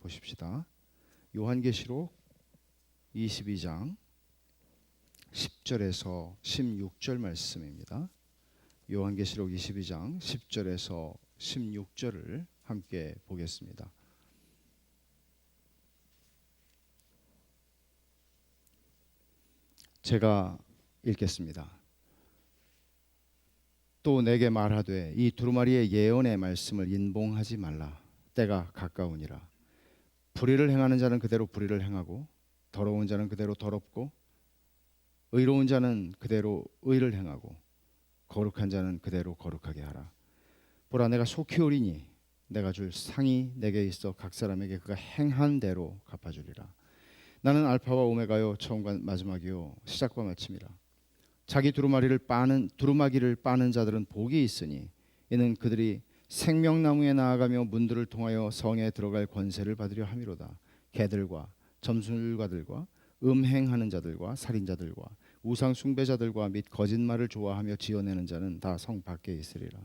보십시다. 요한계시록 22장 10절에서 16절 말씀입니다. 요한계시록 22장 10절에서 16절을 함께 보겠습니다. 제가 읽겠습니다. 또 내게 말하되 이 두루마리의 예언의 말씀을 인봉하지 말라. 때가 가까우니라. 불의를 행하는 자는 그대로 불의를 행하고 더러운 자는 그대로 더럽고 의로운 자는 그대로 의를 행하고 거룩한 자는 그대로 거룩하게 하라. 보라, 내가 속히 오리니 내가 줄 상이 내게 있어 각 사람에게 그가 행한 대로 갚아주리라. 나는 알파와 오메가요, 처음과 마지막이요, 시작과 마침이라. 자기 두루마기를 빠는 자들은 복이 있으니 이는 그들이 생명나무에 나아가며 문들을 통하여 성에 들어갈 권세를 받으려 함이로다. 개들과 점술가들과 음행하는 자들과 살인자들과 우상 숭배자들과 및 거짓말을 좋아하며 지어내는 자는 다 성 밖에 있으리라.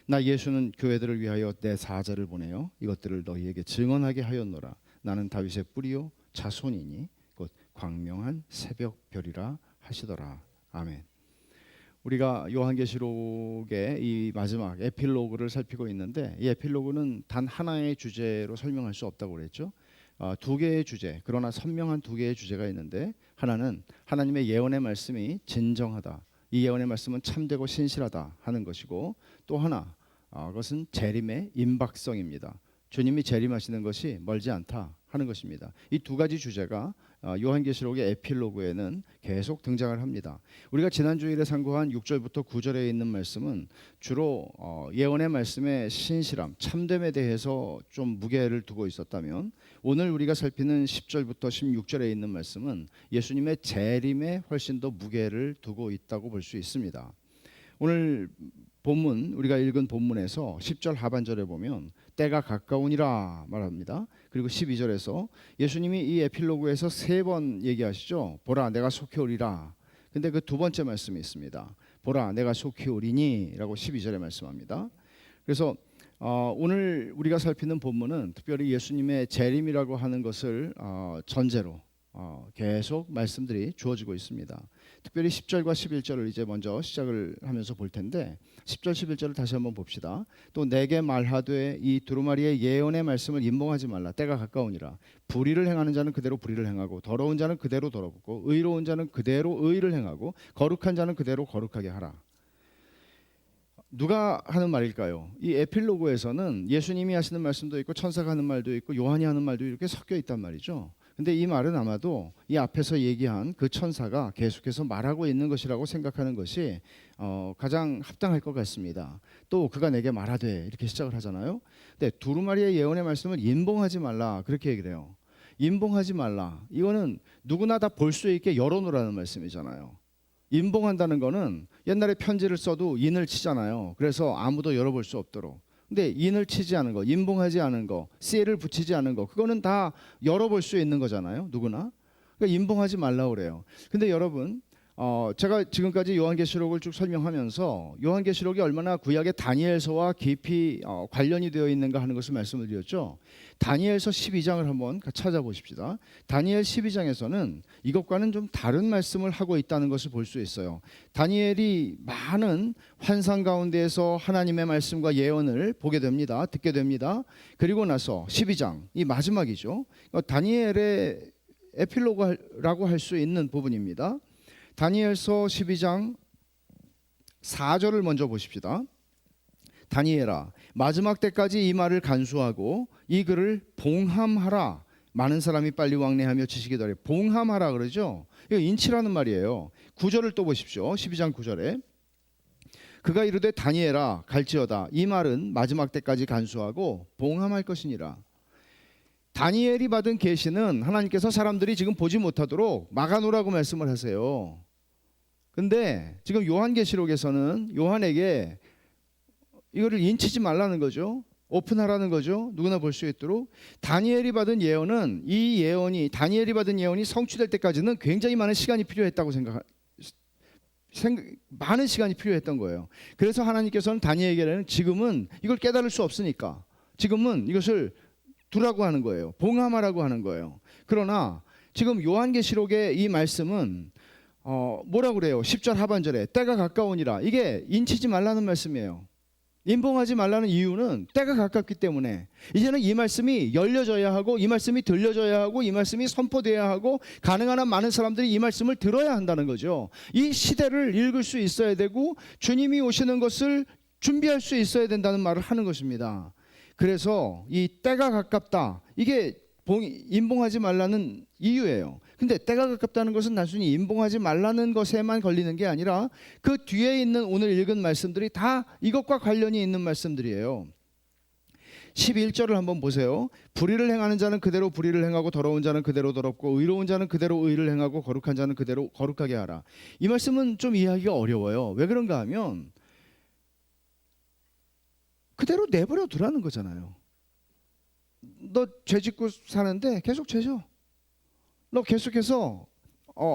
나 예수는 교회들을 위하여 내 사자를 보내어 이것들을 너희에게 증언하게 하였노라. 나는 다윗의 뿌리요 자손이니 곧 광명한 새벽별이라 하시더라. 아멘. 우리가 요한계시록의 이 마지막 에필로그를 살피고 있는데, 이 에필로그는 단 하나의 주제로 설명할 수 없다고 그랬죠. 두 개의 주제, 그러나 선명한 두 개의 주제가 있는데, 하나는 하나님의 예언의 말씀이 진정하다, 이 예언의 말씀은 참되고 신실하다 하는 것이고, 또 하나 그것은 재림의 임박성입니다. 주님이 재림하시는 것이 멀지 않다 하는 것입니다. 이 두 가지 주제가 요한계시록의 에필로그에는 계속 등장을 합니다. 우리가 지난 주일에 상고한 6절부터 9절에 있는 말씀은 주로 예언의 말씀의 신실함, 참됨에 대해서 좀 무게를 두고 있었다면, 오늘 우리가 살피는 10절부터 16절에 있는 말씀은 예수님의 재림에 훨씬 더 무게를 두고 있다고 볼 수 있습니다. 오늘 본문, 우리가 읽은 본문에서 10절 하반절에 보면 때가 가까우니라 말합니다. 그리고 12절에서 예수님이 이 에필로그에서 3번 얘기하시죠. 보라, 내가 속히 오리라. 근데 그 두 번째 말씀이 있습니다. 보라, 내가 속히 오리니 라고 12절에 말씀합니다. 그래서 오늘 우리가 살피는 본문은 특별히 예수님의 재림이라고 하는 것을 전제로 계속 말씀들이 주어지고 있습니다. 특별히 10절과 11절을 이제 먼저 시작을 하면서 볼 텐데, 10절 11절을 다시 한번 봅시다. 또 내게 말하되 이 두루마리의 예언의 말씀을 인봉하지 말라. 때가 가까우니라. 불의를 행하는 자는 그대로 불의를 행하고 더러운 자는 그대로 더럽고 의로운 자는 그대로 의를 행하고 거룩한 자는 그대로 거룩하게 하라. 누가 하는 말일까요? 이 에필로그에서는 예수님이 하시는 말씀도 있고 천사가 하는 말도 있고 요한이 하는 말도 이렇게 섞여 있단 말이죠. 근데 이 말은 아마도 이 앞에서 얘기한 그 천사가 계속해서 말하고 있는 것이라고 생각하는 것이 가장 합당할 것 같습니다. 또 그가 내게 말하되 이렇게 시작을 하잖아요. 근데 두루마리의 예언의 말씀을 인봉하지 말라, 그렇게 얘기를 해요. 인봉하지 말라, 이거는 누구나 다 볼 수 있게 열어놓으라는 말씀이잖아요. 인봉한다는 거는 옛날에 편지를 써도 인을 치잖아요. 그래서 아무도 열어볼 수 없도록. 근데 인을 치지 않은 거, 인봉하지 않은 거, 씨를 붙이지 않은 거, 그거는 다 열어볼 수 있는 거잖아요, 누구나. 그러니까 인봉하지 말라고 그래요. 근데 여러분, 제가 지금까지 요한계시록을 쭉 설명하면서 요한계시록이 얼마나 구약의 다니엘서와 깊이 관련이 되어 있는가 하는 것을 말씀을 드렸죠. 다니엘서 12장을 한번 찾아보십시다. 다니엘 12장에서는 이것과는 좀 다른 말씀을 하고 있다는 것을 볼 수 있어요. 다니엘이 많은 환상 가운데에서 하나님의 말씀과 예언을 보게 됩니다. 듣게 됩니다. 그리고 나서 12장, 이 마지막이죠. 다니엘의 에필로그라고 할 수 있는 부분입니다. 다니엘서 12장 4절을 먼저 보십시다. 다니엘아, 마지막 때까지 이 말을 간수하고 이 글을 봉함하라. 많은 사람이 빨리 왕래하며 지식이 더래. 봉함하라 그러죠. 이거 인치라는 말이에요. 9절을 또 보십시오. 12장 9절에 그가 이르되 다니엘아 갈지어다. 이 말은 마지막 때까지 간수하고 봉함할 것이니라. 다니엘이 받은 계시는 하나님께서 사람들이 지금 보지 못하도록 막아놓으라고 말씀을 하세요. 근데 지금 요한계시록에서는 요한에게 이거를 인치지 말라는 거죠. 오픈하라는 거죠. 누구나 볼 수 있도록. 다니엘이 받은 예언은, 이 예언이, 다니엘이 받은 예언이 성취될 때까지는 굉장히 많은 시간이 필요했다고 많은 시간이 필요했던 거예요. 그래서 하나님께서는 다니엘에게는 지금은 이걸 깨달을 수 없으니까 지금은 이것을 두라고 하는 거예요. 봉함하라고 하는 거예요. 그러나 지금 요한계시록의 이 말씀은 뭐라고 그래요? 10절 하반절에 때가 가까우니라. 이게 인치지 말라는 말씀이에요. 인봉하지 말라는 이유는 때가 가깝기 때문에 이제는 이 말씀이 열려져야 하고, 이 말씀이 들려져야 하고, 이 말씀이 선포돼야 하고, 가능한 한 많은 사람들이 이 말씀을 들어야 한다는 거죠. 이 시대를 읽을 수 있어야 되고 주님이 오시는 것을 준비할 수 있어야 된다는 말을 하는 것입니다. 그래서 이 때가 가깝다, 이게 인봉하지 말라는 이유예요. 근데 때가 가깝다는 것은 단순히 인봉하지 말라는 것에만 걸리는 게 아니라 그 뒤에 있는 오늘 읽은 말씀들이 다 이것과 관련이 있는 말씀들이에요. 11절을 한번 보세요. 불의를 행하는 자는 그대로 불의를 행하고, 더러운 자는 그대로 더럽고, 의로운 자는 그대로 의를 행하고, 거룩한 자는 그대로 거룩하게 하라. 이 말씀은 좀 이해하기가 어려워요. 왜 그런가 하면 그대로 내버려 두라는 거잖아요. 너 죄 짓고 사는데 계속 죄져. 너 계속해서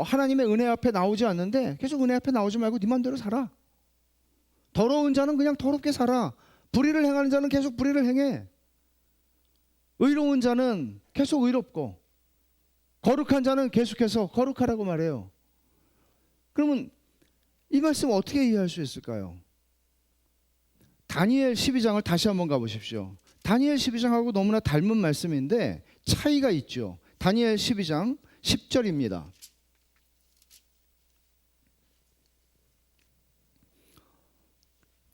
하나님의 은혜 앞에 나오지 않는데 계속 은혜 앞에 나오지 말고 네 맘대로 살아. 더러운 자는 그냥 더럽게 살아. 불의를 행하는 자는 계속 불의를 행해. 의로운 자는 계속 의롭고, 거룩한 자는 계속해서 거룩하라고 말해요. 그러면 이 말씀 어떻게 이해할 수 있을까요? 다니엘 12장을 다시 한번 가보십시오. 다니엘 12장하고 너무나 닮은 말씀인데 차이가 있죠. 다니엘 12장 10절입니다.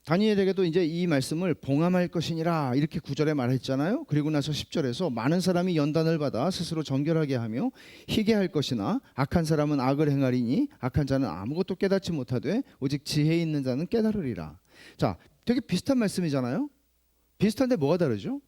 다니엘에게도 이제 이 말씀을 봉함할 것이니라 이렇게 9절에 말했잖아요. 그리고 나서 10절에서 많은 사람이 연단을 받아 스스로 정결하게 하며 희게 할 것이나 악한 사람은 악을 행하리니 악한 자는 아무것도 깨닫지 못하되 오직 지혜 있는 자는 깨달으리라. 자, 되게 비슷한 말씀이잖아요. 비슷한데 뭐가 다르죠?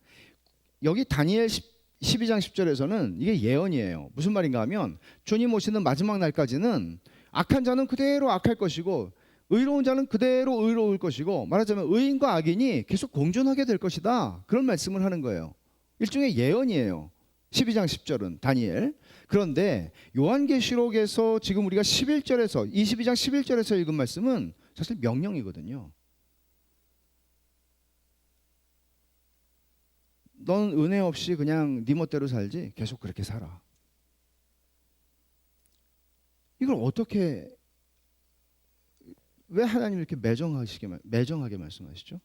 여기 다니엘 12장 10절에서는 이게 예언이에요. 무슨 말인가 하면 주님 오시는 마지막 날까지는 악한 자는 그대로 악할 것이고 의로운 자는 그대로 의로울 것이고, 말하자면 의인과 악인이 계속 공존하게 될 것이다. 그런 말씀을 하는 거예요. 일종의 예언이에요. 12장 10절은 다니엘. 그런데 요한계시록에서 지금 우리가 11절에서 22장 11절에서 읽은 말씀은 사실 명령이거든요. 넌 은혜 없이 그냥 네 멋대로 살지, 계속 그렇게 살아. 이걸 어떻게, 왜 하나님 이렇게 매정하게 말씀하시죠?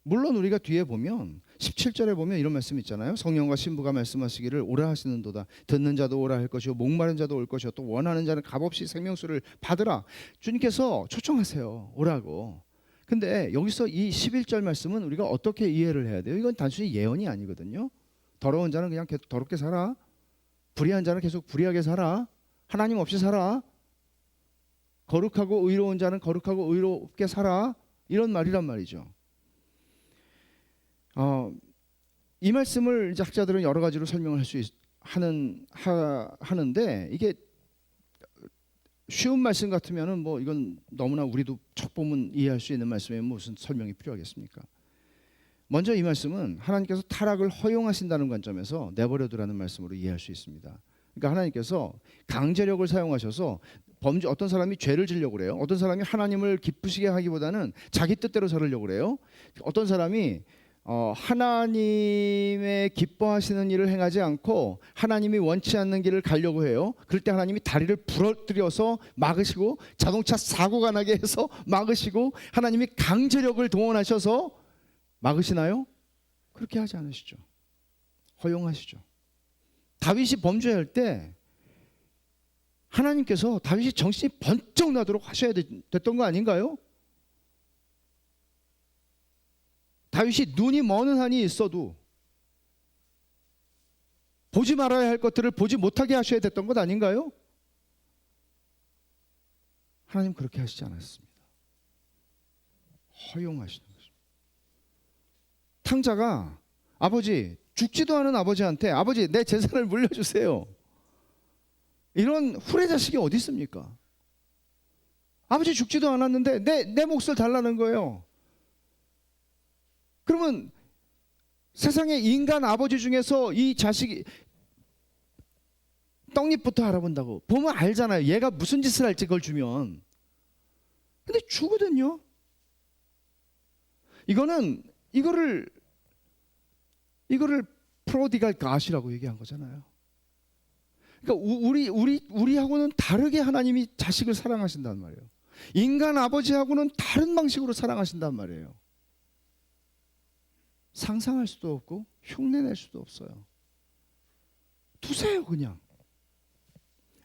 물론 우리가 뒤에 보면 17절에 보면 이런 말씀 있잖아요. 성령과 신부가 말씀하시기를 오라 하시는도다. 듣는 자도 오라 할 것이요 목마른 자도 올 것이요 또 원하는 자는 값없이 생명수를 받으라. 주님께서 초청하세요. 오라고. 근데 여기서 이 11절 말씀은 우리가 어떻게 이해를 해야 돼요? 이건 단순히 예언이 아니거든요. 더러운 자는 그냥 계속 더럽게 살아. 불의한 자는 계속 불의하게 살아. 하나님 없이 살아. 거룩하고 의로운 자는 거룩하고 의롭게 살아. 이런 말이란 말이죠. 이 말씀을 이제 학자들은 여러 가지로 설명을 할 수 하는데 이게 쉬운 말씀 같으면은 뭐 이건 너무나 우리도 첫 보면 이해할 수 있는 말씀에 무슨 설명이 필요하겠습니까? 먼저 이 말씀은 하나님께서 타락을 허용하신다는 관점에서 내버려두라는 말씀으로 이해할 수 있습니다. 그러니까 하나님께서 강제력을 사용하셔서 어떤 사람이 죄를 지려고 그래요. 어떤 사람이 하나님을 기쁘시게 하기보다는 자기 뜻대로 살으려고 그래요. 어떤 사람이 하나님의 기뻐하시는 일을 행하지 않고 하나님이 원치 않는 길을 가려고 해요. 그럴 때 하나님이 다리를 부러뜨려서 막으시고 자동차 사고가 나게 해서 막으시고 하나님이 강제력을 동원하셔서 막으시나요? 그렇게 하지 않으시죠. 허용하시죠. 다윗이 범죄할 때 하나님께서 다윗이 정신이 번쩍 나도록 하셔야 됐던 거 아닌가요? 다윗이 눈이 머는 한이 있어도 보지 말아야 할 것들을 보지 못하게 하셔야 됐던 것 아닌가요? 하나님 그렇게 하시지 않았습니다. 허용하시는 것입니다. 탕자가 아버지, 죽지도 않은 아버지한테 아버지 내 재산을 물려주세요. 이런 후레자식이 어디 있습니까? 아버지 죽지도 않았는데 내 몫을 달라는 거예요. 그러면 세상의 인간 아버지 중에서 이 자식이 떡잎부터 알아본다고 보면 알잖아요. 얘가 무슨 짓을 할지 그걸 주면. 근데 주거든요. 이거를 이거를 프로디갈 갓이라고 얘기한 거잖아요. 그러니까 우리하고는 다르게 하나님이 자식을 사랑하신단 말이에요. 인간 아버지하고는 다른 방식으로 사랑하신단 말이에요. 상상할 수도 없고 흉내낼 수도 없어요. 두세요 그냥.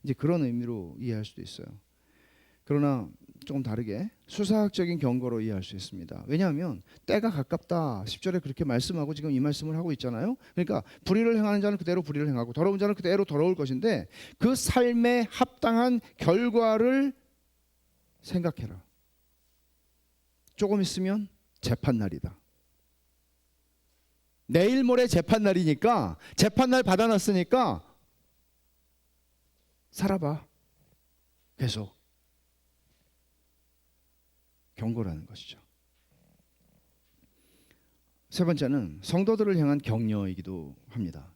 이제 그런 의미로 이해할 수도 있어요. 그러나 조금 다르게 수사학적인 경고로 이해할 수 있습니다. 왜냐하면 때가 가깝다 10절에 그렇게 말씀하고 지금 이 말씀을 하고 있잖아요. 그러니까 불의를 행하는 자는 그대로 불의를 행하고 더러운 자는 그대로 더러울 것인데 그 삶에 합당한 결과를 생각해라. 조금 있으면 재판날이다. 내일 모레 재판날이니까 재판날 받아놨으니까 살아봐. 계속 경고라는 것이죠. 세 번째는 성도들을 향한 격려이기도 합니다.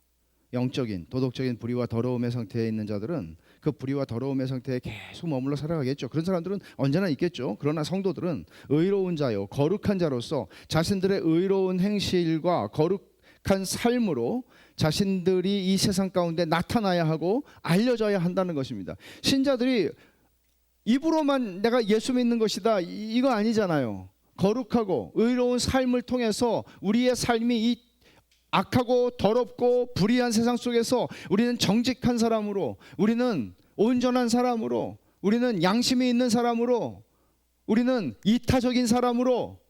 영적인 도덕적인 불의와 더러움의 상태에 있는 자들은 그 불의와 더러움의 상태에 계속 머물러 살아가겠죠. 그런 사람들은 언제나 있겠죠. 그러나 성도들은 의로운 자요 거룩한 자로서 자신들의 의로운 행실과 거룩한 삶으로 자신들이 이 세상 가운데 나타나야 하고 알려져야 한다는 것입니다. 신자들이 입으로만 내가 예수 믿는 것이다 이거 아니잖아요. 거룩하고 의로운 삶을 통해서 우리의 삶이 이 악하고 더럽고 불의한 세상 속에서 우리는 정직한 사람으로, 우리는 온전한 사람으로, 우리는 양심이 있는 사람으로, 우리는 이타적인 사람으로,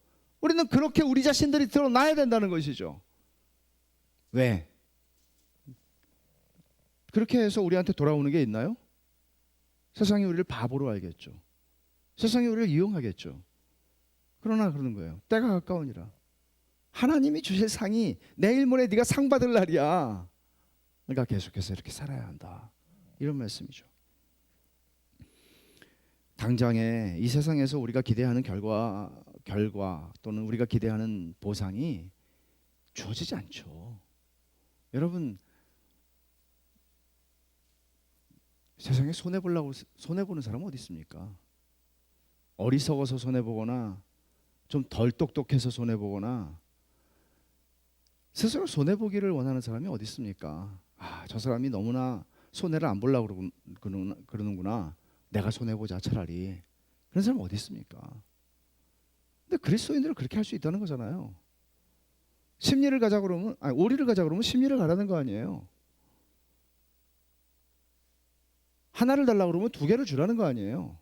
우리는 그렇게 우리 자신들이 드러나야 된다는 것이죠. 왜? 그렇게 해서 우리한테 돌아오는 게 있나요? 세상이 우리를 바보로 알겠죠. 세상이 우리를 이용하겠죠. 그러나 그러는 거예요. 때가 가까우니라. 하나님이 주실 상이 내일 모레 네가 상 받을 날이야. 그러니까 계속해서 이렇게 살아야 한다. 이런 말씀이죠. 당장에 이 세상에서 우리가 기대하는 결과 또는 우리가 기대하는 보상이 주어지지 않죠. 여러분 세상에 손해보는 사람은 어디 있습니까? 어리석어서 손해보거나 좀 덜 똑똑해서 손해보거나 스스로 손해보기를 원하는 사람이 어디 있습니까? 저 사람이 너무나 손해를 안 보려고 그러는구나. 내가 손해보자 차라리. 그런 사람 어디 있습니까? 근데 그리스도인들은 그렇게 할 수 있다는 거잖아요. 심리를 가자 그러면 오리를 가자 그러면 심리를 가라는 거 아니에요. 하나를 달라고 그러면 두 개를 주라는 거 아니에요.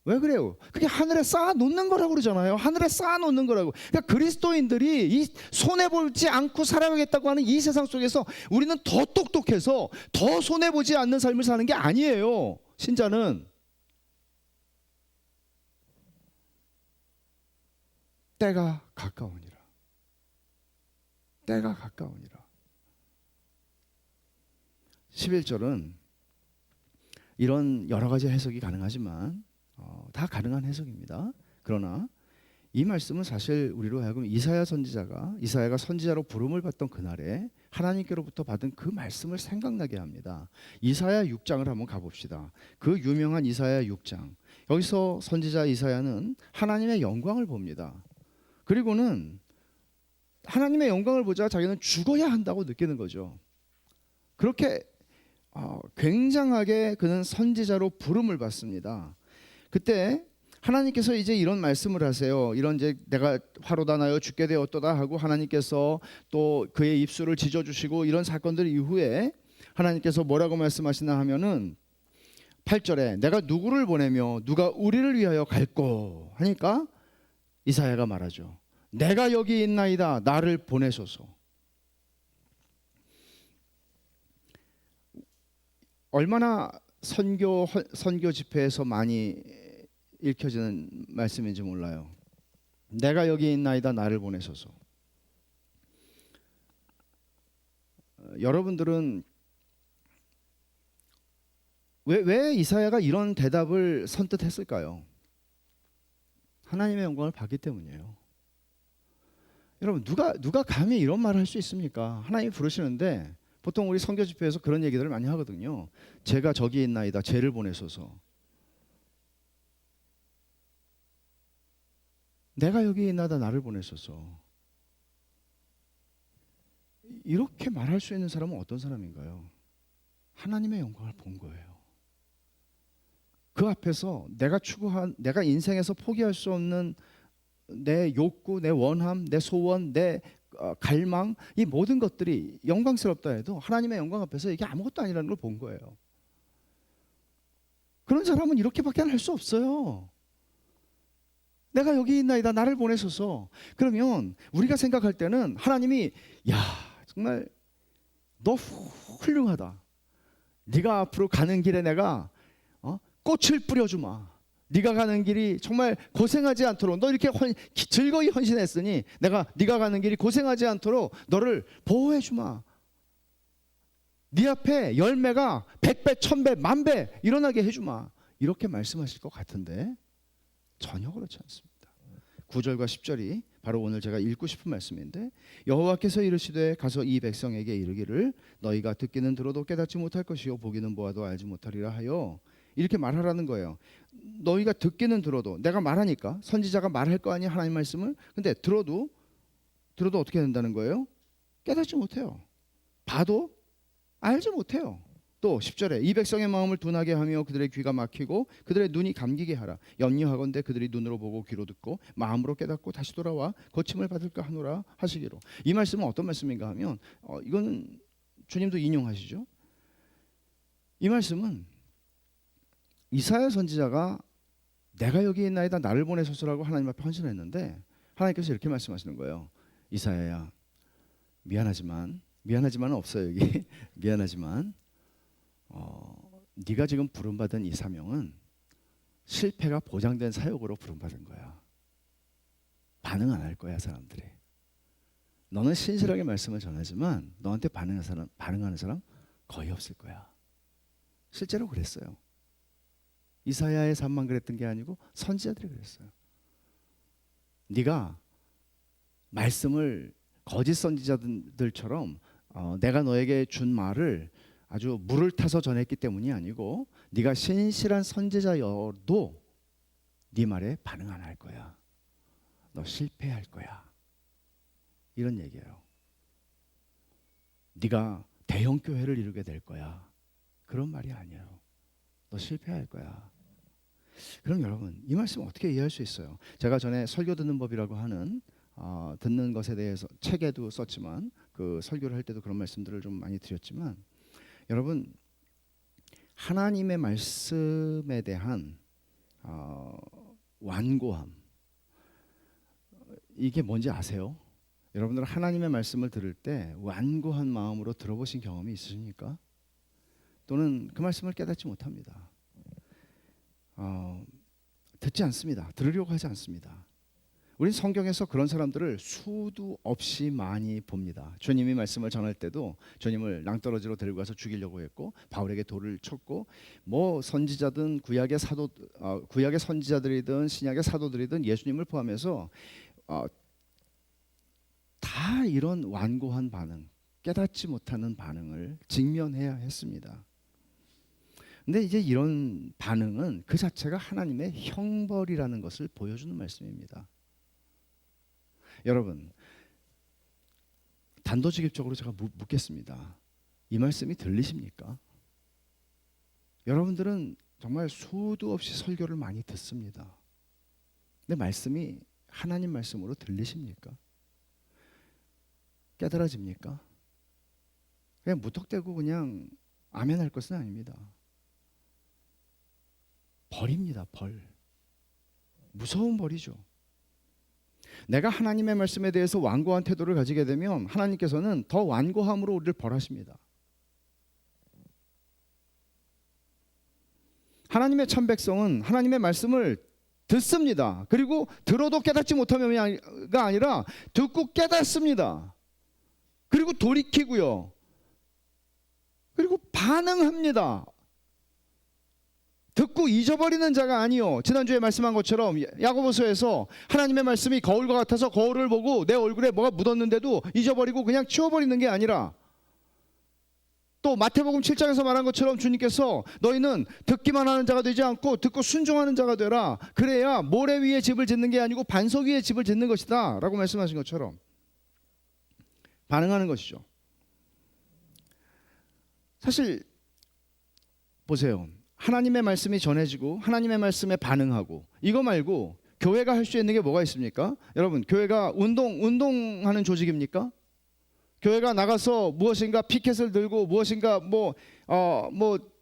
왜 그래요? 그게 하늘에 쌓아 놓는 거라고 그러잖아요. 하늘에 쌓아 놓는 거라고. 그러니까 그리스도인들이 이 손해보지 않고 살아가겠다고 하는 이 세상 속에서 우리는 더 똑똑해서 더 손해보지 않는 삶을 사는 게 아니에요. 신자는 때가 가까우니라. 때가 가까우니라. 11절은 이런 여러 가지 해석이 가능하지만 다 가능한 해석입니다. 그러나 이 말씀은 사실 우리로 하여금 이사야가 선지자로 부름을 받던 그날에 하나님께로부터 받은 그 말씀을 생각나게 합니다. 이사야 6장을 한번 가봅시다. 그 유명한 이사야 6장. 여기서 선지자 이사야는 하나님의 영광을 봅니다. 그리고는 하나님의 영광을 보자 자기는 죽어야 한다고 느끼는 거죠. 그렇게 굉장하게 그는 선지자로 부름을 받습니다. 그때 하나님께서 이제 이런 말씀을 하세요. 이런 이제 내가 화로다 나여 죽게 되었도다 하고 하나님께서 또 그의 입술을 찢어주시고 이런 사건들 이후에 하나님께서 뭐라고 말씀하시나 하면은 8절에 내가 누구를 보내며 누가 우리를 위하여 갈꼬 하니까 이사야가 말하죠. 내가 여기 있나이다 나를 보내소서. 얼마나 선교 집회에서 많이 읽혀지는 말씀인지 몰라요. 내가 여기 있나이다 나를 보내소서. 여러분들은 왜 이사야가 이런 대답을 선뜻 했을까요? 하나님의 영광을 받기 때문이에요. 여러분 누가 감히 이런 말을 할 수 있습니까? 하나님이 부르시는데 보통 우리 선교 집회에서 그런 얘기들을 많이 하거든요. 제가 저기 있나이다 쟤를 보내소서. 내가 여기 있나이다 나를 보내소서. 이렇게 말할 수 있는 사람은 어떤 사람인가요? 하나님의 영광을 본 거예요. 그 앞에서 내가 인생에서 포기할 수 없는 내 욕구, 내 원함, 내 소원, 내 갈망, 이 모든 것들이 영광스럽다 해도 하나님의 영광 앞에서 이게 아무것도 아니라는 걸 본 거예요. 그런 사람은 이렇게밖에 할 수 없어요. 내가 여기 있나이다, 나를 보내소서. 그러면 우리가 생각할 때는 하나님이 야 정말 너 훌륭하다. 네가 앞으로 가는 길에 내가 꽃을 뿌려주마. 네가 가는 길이 정말 고생하지 않도록, 너 이렇게 즐거이 헌신했으니 내가 네가 가는 길이 고생하지 않도록 너를 보호해주마. 네 앞에 열매가 100배, 1000배, 10,000배 일어나게 해주마. 이렇게 말씀하실 것 같은데 전혀 그렇지 않습니다. 9절과 10절이 바로 오늘 제가 읽고 싶은 말씀인데, 여호와께서 이르시되 가서 이 백성에게 이르기를 너희가 듣기는 들어도 깨닫지 못할 것이요 보기는 보아도 알지 못하리라 하여, 이렇게 말하라는 거예요. 너희가 듣기는 들어도, 내가 말하니까 선지자가 말할 거 아니야 하나님 말씀을. 근데 들어도 어떻게 된다는 거예요? 깨닫지 못해요. 봐도 알지 못해요. 또 10절에 이 백성의 마음을 둔하게 하며 그들의 귀가 막히고 그들의 눈이 감기게 하라. 염려하건대 그들이 눈으로 보고 귀로 듣고 마음으로 깨닫고 다시 돌아와 고침을 받을까 하노라 하시기로. 이 말씀은 어떤 말씀인가 하면 이거는 주님도 인용하시죠. 이 말씀은 이사야 선지자가 내가 여기 있나이다 나를 보내소서라고 하나님 앞에 헌신했는데, 하나님께서 이렇게 말씀하시는 거예요. 이사야야, 미안하지만은 없어요 여기. 미안하지만 네가 지금 부름받은 이 사명은 실패가 보장된 사역으로 부름받은 거야. 반응 안 할 거야 사람들이. 너는 신실하게 말씀을 전하지만 너한테 반응하는 사람 거의 없을 거야. 실제로 그랬어요. 이사야의 삶만 그랬던 게 아니고 선지자들이 그랬어요. 네가 말씀을 거짓 선지자들처럼 내가 너에게 준 말을 아주 물을 타서 전했기 때문이 아니고, 네가 신실한 선지자여도 네 말에 반응 안 할 거야. 너 실패할 거야. 이런 얘기예요. 네가 대형 교회를 이루게 될 거야. 그런 말이 아니에요. 너 실패할 거야. 그럼 여러분, 이 말씀 어떻게 이해할 수 있어요? 제가 전에 설교 듣는 법이라고 하는 듣는 것에 대해서 책에도 썼지만, 그 설교를 할 때도 그런 말씀들을 좀 많이 드렸지만, 여러분, 하나님의 말씀에 대한 완고함, 이게 뭔지 아세요? 여러분들 하나님의 말씀을 들을 때 완고한 마음으로 들어보신 경험이 있으십니까? 또는 그 말씀을 깨닫지 못합니다. 듣지 않습니다. 들으려고 하지 않습니다. 우린 성경에서 그런 사람들을 수도 없이 많이 봅니다. 주님이 말씀을 전할 때도 주님을 낭떠러지로 데리고 가서 죽이려고 했고, 바울에게 돌을 쳤고, 뭐 선지자든 구약의 선지자들이든 신약의 사도들이든 예수님을 포함해서 다 이런 완고한 반응, 깨닫지 못하는 반응을 직면해야 했습니다. 근데 이제 이런 반응은 그 자체가 하나님의 형벌이라는 것을 보여주는 말씀입니다. 여러분, 단도직입적으로 제가 묻겠습니다. 이 말씀이 들리십니까? 여러분들은 정말 수도 없이 설교를 많이 듣습니다. 근데 말씀이 하나님 말씀으로 들리십니까? 깨달아집니까? 그냥 무턱대고 그냥 아멘 할 것은 아닙니다. 벌입니다. 벌. 무서운 벌이죠. 내가 하나님의 말씀에 대해서 완고한 태도를 가지게 되면 하나님께서는 더 완고함으로 우리를 벌하십니다. 하나님의 참 백성은 하나님의 말씀을 듣습니다. 그리고 들어도 깨닫지 못하면가 아니라 듣고 깨닫습니다. 그리고 돌이키고요. 그리고 반응합니다. 듣고 잊어버리는 자가 아니요. 지난주에 말씀한 것처럼 야고보서에서 하나님의 말씀이 거울과 같아서 거울을 보고 내 얼굴에 뭐가 묻었는데도 잊어버리고 그냥 치워버리는 게 아니라, 또 마태복음 7장에서 말한 것처럼 주님께서 너희는 듣기만 하는 자가 되지 않고 듣고 순종하는 자가 되라. 그래야 모래 위에 집을 짓는 게 아니고 반석 위에 집을 짓는 것이다 라고 말씀하신 것처럼 반응하는 것이죠. 사실 보세요. 하나님의 말씀이 전해지고 하나님의 말씀에 반응하고 이거 말고 교회가 할 수 있는 게 뭐가 있습니까? 여러분, 교회가 운동하는 조직입니까? 교회가 나가서 무엇인가 피켓을 들고 무엇인가 뭐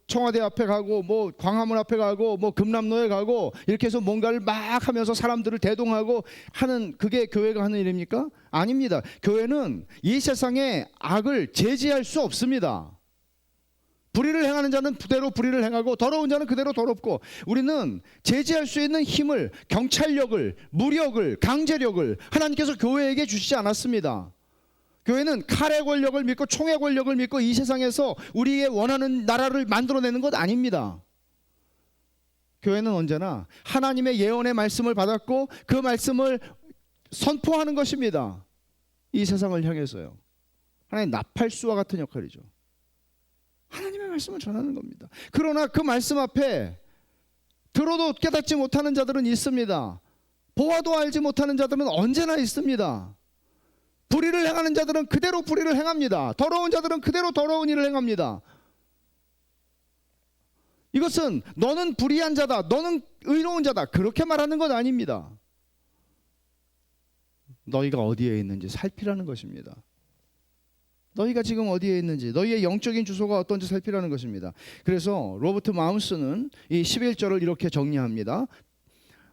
청와대 앞에 가고 뭐 광화문 앞에 가고 뭐 금남로에 가고 이렇게 해서 뭔가를 막 하면서 사람들을 대동하고 하는, 그게 교회가 하는 일입니까? 아닙니다. 교회는 이 세상의 악을 제지할 수 없습니다. 불의를 행하는 자는 그대로 불의를 행하고 더러운 자는 그대로 더럽고, 우리는 제지할 수 있는 힘을, 경찰력을, 무력을, 강제력을 하나님께서 교회에게 주시지 않았습니다. 교회는 칼의 권력을 믿고 총의 권력을 믿고 이 세상에서 우리의 원하는 나라를 만들어내는 것 아닙니다. 교회는 언제나 하나님의 예언의 말씀을 받았고 그 말씀을 선포하는 것입니다. 이 세상을 향해서요. 하나님 나팔수와 같은 역할이죠. 하나님의 말씀을 전하는 겁니다. 그러나 그 말씀 앞에 들어도 깨닫지 못하는 자들은 있습니다. 보아도 알지 못하는 자들은 언제나 있습니다. 불의를 행하는 자들은 그대로 불의를 행합니다. 더러운 자들은 그대로 더러운 일을 행합니다. 이것은 너는 불의한 자다, 너는 의로운 자다, 그렇게 말하는 것 아닙니다. 너희가 어디에 있는지 살피라는 것입니다. 너희가 지금 어디에 있는지, 너희의 영적인 주소가 어떤지 살피라는 것입니다. 그래서 로버트 마운스는 이 11절을 이렇게 정리합니다.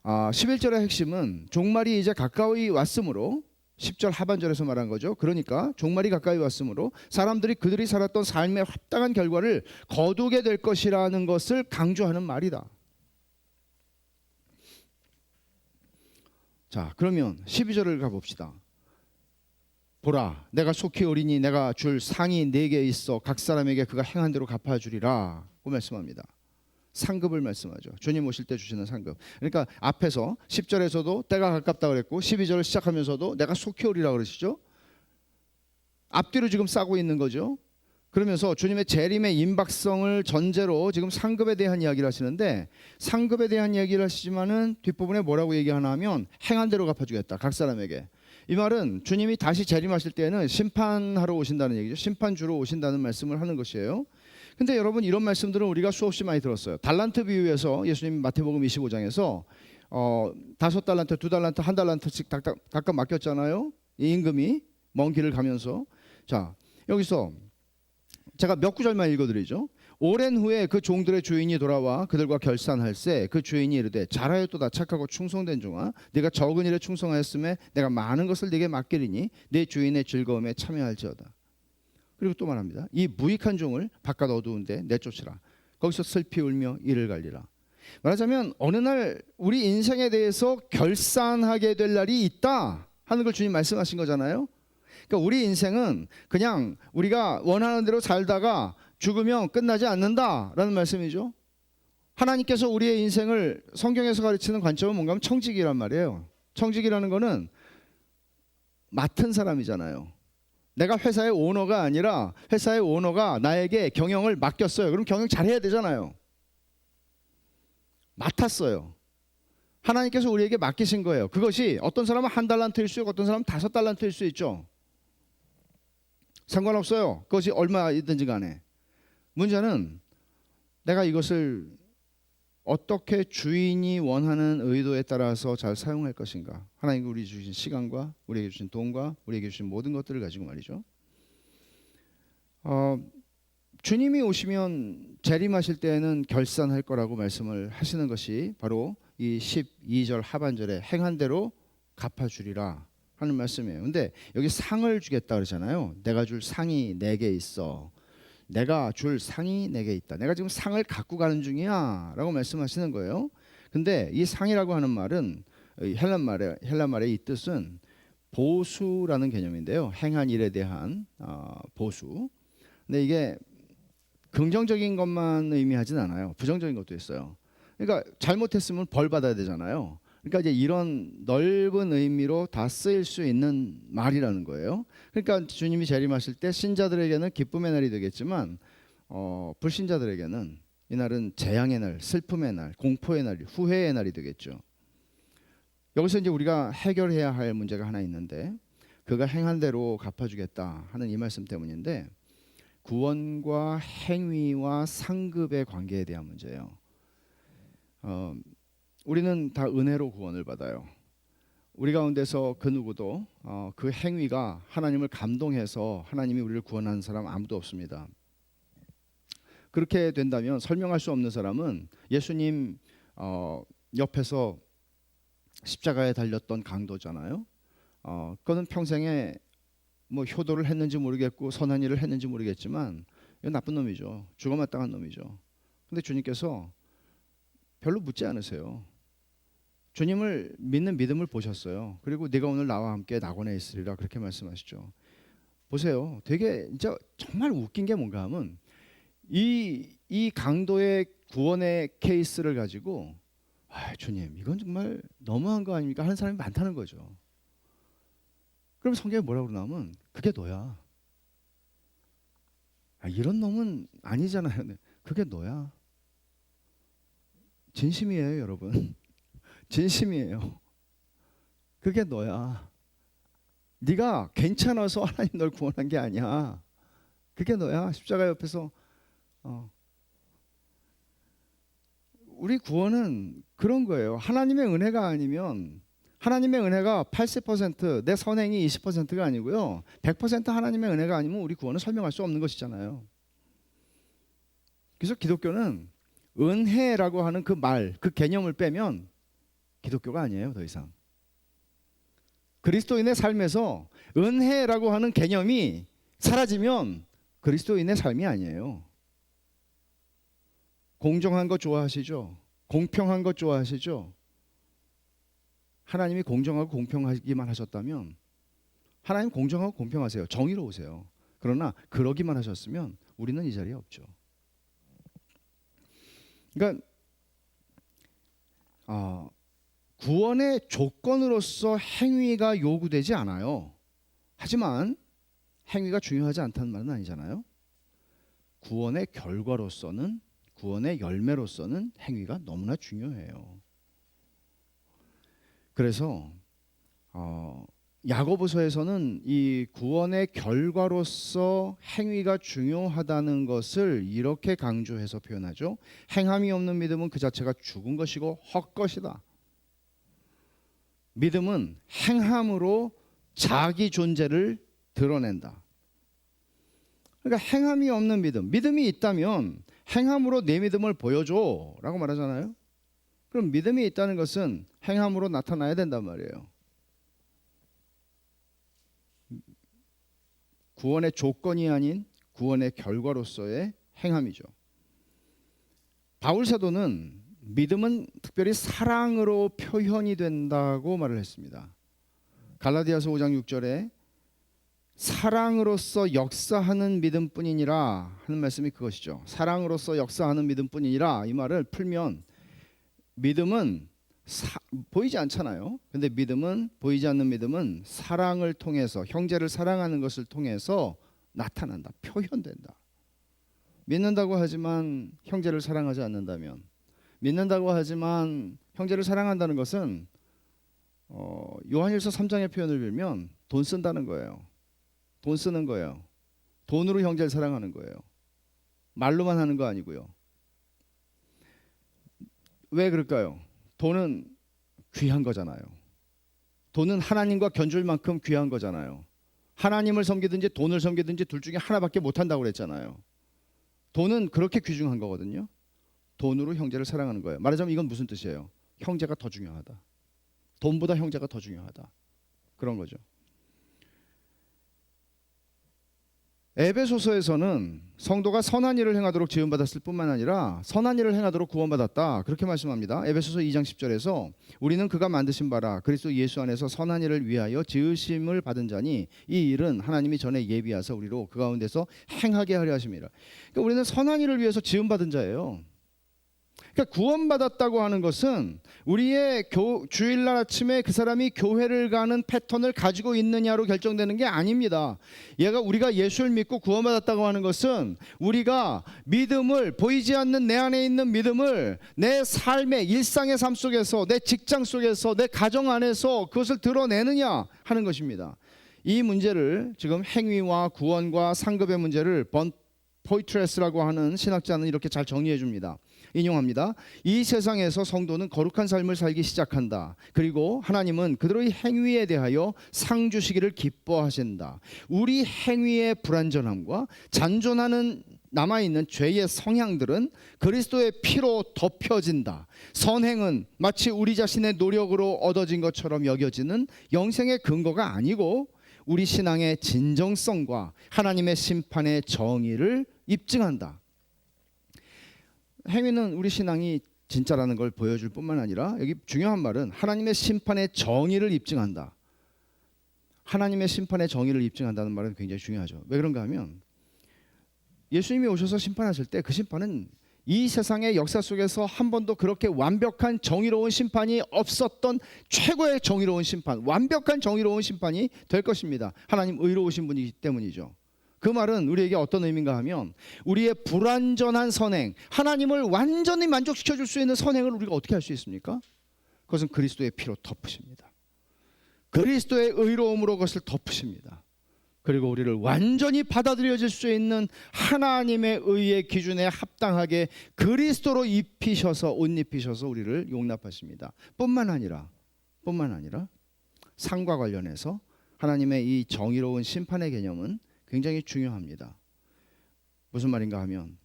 11절의 핵심은 종말이 이제 가까이 왔으므로, 10절 하반절에서 말한 거죠. 그러니까 종말이 가까이 왔으므로 사람들이 그들이 살았던 삶의 합당한 결과를 거두게 될 것이라는 것을 강조하는 말이다. 자, 그러면 12절을 가봅시다. 보라, 내가 속히 오리니 내가 줄 상이 네게 있어 각 사람에게 그가 행한 대로 갚아주리라 고 말씀합니다. 상급을 말씀하죠. 주님 오실 때 주시는 상급. 그러니까 앞에서 10절에서도 때가 가깝다 그랬고 12절을 시작하면서도 내가 속히 오리라 그러시죠. 앞뒤로 지금 싸고 있는 거죠. 그러면서 주님의 재림의 임박성을 전제로 지금 상급에 대한 이야기를 하시는데, 상급에 대한 이야기를 하시지만은 뒷부분에 뭐라고 얘기하나 하면 행한 대로 갚아주겠다, 각 사람에게. 이 말은 주님이 다시 재림하실 때는 심판하러 오신다는 얘기죠. 심판주로 오신다는 말씀을 하는 것이에요. 근데 여러분, 이런 말씀들은 우리가 수없이 많이 들었어요. 달란트 비유에서 예수님 마태복음 25장에서 5달란트, 2달란트, 1달란트씩 각각 맡겼잖아요. 이 임금이 먼 길을 가면서. 자, 여기서 제가 몇 구절만 읽어드리죠. 오랜 후에 그 종들의 주인이 돌아와 그들과 결산할세 그 주인이 이르되 잘하였도다 착하고 충성된 종아, 네가 적은 일에 충성하였음에 내가 많은 것을 네게 맡기리니 네 주인의 즐거움에 참여할지어다. 그리고 또 말합니다. 이 무익한 종을 바깥 어두운데 내쫓으라. 거기서 슬피 울며 이를 갈리라. 말하자면 어느 날 우리 인생에 대해서 결산하게 될 날이 있다 하는 걸 주님 말씀하신 거잖아요. 그러니까 우리 인생은 그냥 우리가 원하는 대로 살다가 죽으면 끝나지 않는다라는 말씀이죠. 하나님께서 우리의 인생을 성경에서 가르치는 관점은 뭔가 하면 청직이란 말이에요. 청직이라는 거는 맡은 사람이잖아요. 내가 회사의 오너가 아니라 회사의 오너가 나에게 경영을 맡겼어요. 그럼 경영 잘해야 되잖아요. 맡았어요. 하나님께서 우리에게 맡기신 거예요. 그것이 어떤 사람은 1달란트일 수 있고 어떤 사람은 5달란트일 수 있죠. 상관없어요. 그것이 얼마이든지 간에. 문제는 내가 이것을 어떻게 주인이 원하는 의도에 따라서 잘 사용할 것인가. 하나님이 우리 주신 시간과 우리에게 주신 돈과 우리에게 주신 모든 것들을 가지고 말이죠. 주님이 오시면 재림하실 때에는 결산할 거라고 말씀을 하시는 것이 바로 이 12절 하반절에 행한 대로 갚아주리라 하는 말씀이에요. 근데 여기 상을 주겠다 그러잖아요. 내가 줄 상이 내게 있어. 내가 줄 상이 내게 있다. 내가 지금 상을 갖고 가는 중이야 라고 말씀하시는 거예요. 근데 이 상이라고 하는 말은 헬란 말의 이 뜻은 보수라는 개념인데요. 행한 일에 대한 보수. 근데 이게 긍정적인 것만 의미하진 않아요. 부정적인 것도 있어요. 그러니까 잘못했으면 벌 받아야 되잖아요. 그러니까 이제 이런 넓은 의미로 다 쓰일 수 있는 말이라는 거예요. 그러니까 주님이 재림하실 때 신자들에게는 기쁨의 날이 되겠지만 불신자들에게는 이 날은 재앙의 날, 슬픔의 날, 공포의 날, 후회의 날이 되겠죠. 여기서 이제 우리가 해결해야 할 문제가 하나 있는데, 그가 행한 대로 갚아주겠다 하는 이 말씀 때문인데, 구원과 행위와 상급의 관계에 대한 문제예요. 우리는 다 은혜로 구원을 받아요. 우리 가운데서 그 누구도 그 행위가 하나님을 감동해서 하나님이 우리를 구원하는 사람 아무도 없습니다. 그렇게 된다면 설명할 수 없는 사람은 예수님 옆에서 십자가에 달렸던 강도잖아요. 그거는 평생에 뭐 효도를 했는지 모르겠고 선한 일을 했는지 모르겠지만 이건 나쁜 놈이죠. 죽어 마땅한 놈이죠. 근데 주님께서 별로 묻지 않으세요. 주님을 믿는 믿음을 보셨어요. 그리고 네가 오늘 나와 함께 낙원에 있으리라 그렇게 말씀하시죠. 보세요. 되게 진짜 정말 웃긴 게 뭔가 하면 이 강도의 구원의 케이스를 가지고 주님 이건 정말 너무한 거 아닙니까? 하는 사람이 많다는 거죠. 그럼 성경에 뭐라고 그러냐면 그게 너야. 이런 놈은 아니잖아요. 그게 너야. 진심이에요, 여러분. 진심이에요. 그게 너야. 네가 괜찮아서 하나님 널 구원한 게 아니야. 그게 너야. 십자가 옆에서 우리 구원은 그런 거예요. 하나님의 은혜가 아니면 하나님의 은혜가 80% 내 선행이 20%가 아니고요. 100% 하나님의 은혜가 아니면 우리 구원은 설명할 수 없는 것이잖아요. 그래서 기독교는 은혜라고 하는 그 말, 그 개념을 빼면 기독교가 아니에요, 더 이상. 그리스도인의 삶에서 은혜라고 하는 개념이 사라지면 그리스도인의 삶이 아니에요. 공정한 것 좋아하시죠? 공평한 것 좋아하시죠? 하나님이 공정하고 공평하기만 하셨다면 하나님 공정하고 공평하세요. 정의로우세요. 그러나 그러기만 하셨으면 우리는 이 자리에 없죠. 그러니까 구원의 조건으로서 행위가 요구되지 않아요. 하지만 행위가 중요하지 않다는 말은 아니잖아요. 구원의 결과로서는 구원의 열매로서는 행위가 너무나 중요해요. 그래서 야고보서에서는 이 구원의 결과로서 행위가 중요하다는 것을 이렇게 강조해서 표현하죠. 행함이 없는 믿음은 그 자체가 죽은 것이고 헛것이다. 믿음은 행함으로 자기 존재를 드러낸다. 그러니까 행함이 없는 믿음, 믿음이 있다면 행함으로 내 믿음을 보여줘 라고 말하잖아요. 그럼 믿음이 있다는 것은 행함으로 나타나야 된단 말이에요. 구원의 조건이 아닌 구원의 결과로서의 행함이죠. 바울 사도는 믿음은 특별히 사랑으로 표현이 된다고 말을 했습니다. 갈라디아서 5장 6절에 사랑으로서 역사하는 믿음뿐이니라 하는 말씀이 그것이죠. 사랑으로서 역사하는 믿음뿐이니라. 이 말을 풀면 믿음은 보이지 않잖아요. 근데 믿음은, 보이지 않는 믿음은 사랑을 통해서, 형제를 사랑하는 것을 통해서 나타난다. 표현된다. 믿는다고 하지만 형제를 사랑하지 않는다면, 믿는다고 하지만 형제를 사랑한다는 것은 요한일서 3장의 표현을 빌면 돈 쓴다는 거예요. 돈 쓰는 거예요. 돈으로 형제를 사랑하는 거예요. 말로만 하는 거 아니고요. 왜 그럴까요? 돈은 귀한 거잖아요. 돈은 하나님과 견줄 만큼 귀한 거잖아요. 하나님을 섬기든지 돈을 섬기든지 둘 중에 하나밖에 못한다고 그랬잖아요. 돈은 그렇게 귀중한 거거든요. 돈으로 형제를 사랑하는 거예요. 말하자면 이건 무슨 뜻이에요? 형제가 더 중요하다. 돈보다 형제가 더 중요하다. 그런 거죠. 에베소서에서는 성도가 선한 일을 행하도록 지음받았을 뿐만 아니라 선한 일을 행하도록 구원받았다. 그렇게 말씀합니다. 에베소서 2장 10절에서 우리는 그가 만드신 바라 그리스도 예수 안에서 선한 일을 위하여 지으심을 받은 자니 이 일은 하나님이 전에 예비하사 우리로 그 가운데서 행하게 하려 하심이라. 그러니까 우리는 선한 일을 위해서 지음받은 자예요. 그러니까 구원받았다고 하는 것은 우리의 주일날 아침에 그 사람이 교회를 가는 패턴을 가지고 있느냐로 결정되는 게 아닙니다. 우리가 예수를 믿고 구원받았다고 하는 것은 우리가 믿음을, 보이지 않는 내 안에 있는 믿음을 내 삶의 일상의 삶 속에서, 내 직장 속에서, 내 가정 안에서 그것을 드러내느냐 하는 것입니다. 이 문제를 지금 행위와 구원과 상급의 문제를 포이트레스라고 하는 신학자는 이렇게 잘 정리해 줍니다. 인용합니다. 이 세상에서 성도는 거룩한 삶을 살기 시작한다. 그리고 하나님은 그들의 행위에 대하여 상 주시기를 기뻐하신다. 우리 행위의 불완전함과 잔존하는 남아있는 죄의 성향들은 그리스도의 피로 덮여진다. 선행은 마치 우리 자신의 노력으로 얻어진 것처럼 여겨지는 영생의 근거가 아니고 우리 신앙의 진정성과 하나님의 심판의 정의를 입증한다. 행위는 우리 신앙이 진짜라는 걸 보여줄 뿐만 아니라 여기 중요한 말은 하나님의 심판의 정의를 입증한다. 하나님의 심판의 정의를 입증한다는 말은 굉장히 중요하죠. 왜 그런가 하면 예수님이 오셔서 심판하실 때 그 심판은 이 세상의 역사 속에서 한 번도 그렇게 완벽한 정의로운 심판이 없었던 최고의 정의로운 심판, 완벽한 정의로운 심판이 될 것입니다. 하나님 의로우신 분이기 때문이죠. 그 말은 우리에게 어떤 의미인가 하면 우리의 불완전한 선행, 하나님을 완전히 만족시켜 줄 수 있는 선행을 우리가 어떻게 할 수 있습니까? 그것은 그리스도의 피로 덮으십니다. 그리스도의 의로움으로 그것을 덮으십니다. 그리고 우리를 완전히 받아들여질 수 있는 하나님의 의의 기준에 합당하게 그리스도로 입히셔서 옷 입히셔서 우리를 용납하십니다. 뿐만 아니라 상과 관련해서 하나님의 이 정의로운 심판의 개념은 굉장히 중요합니다. 무슨 말인가 하면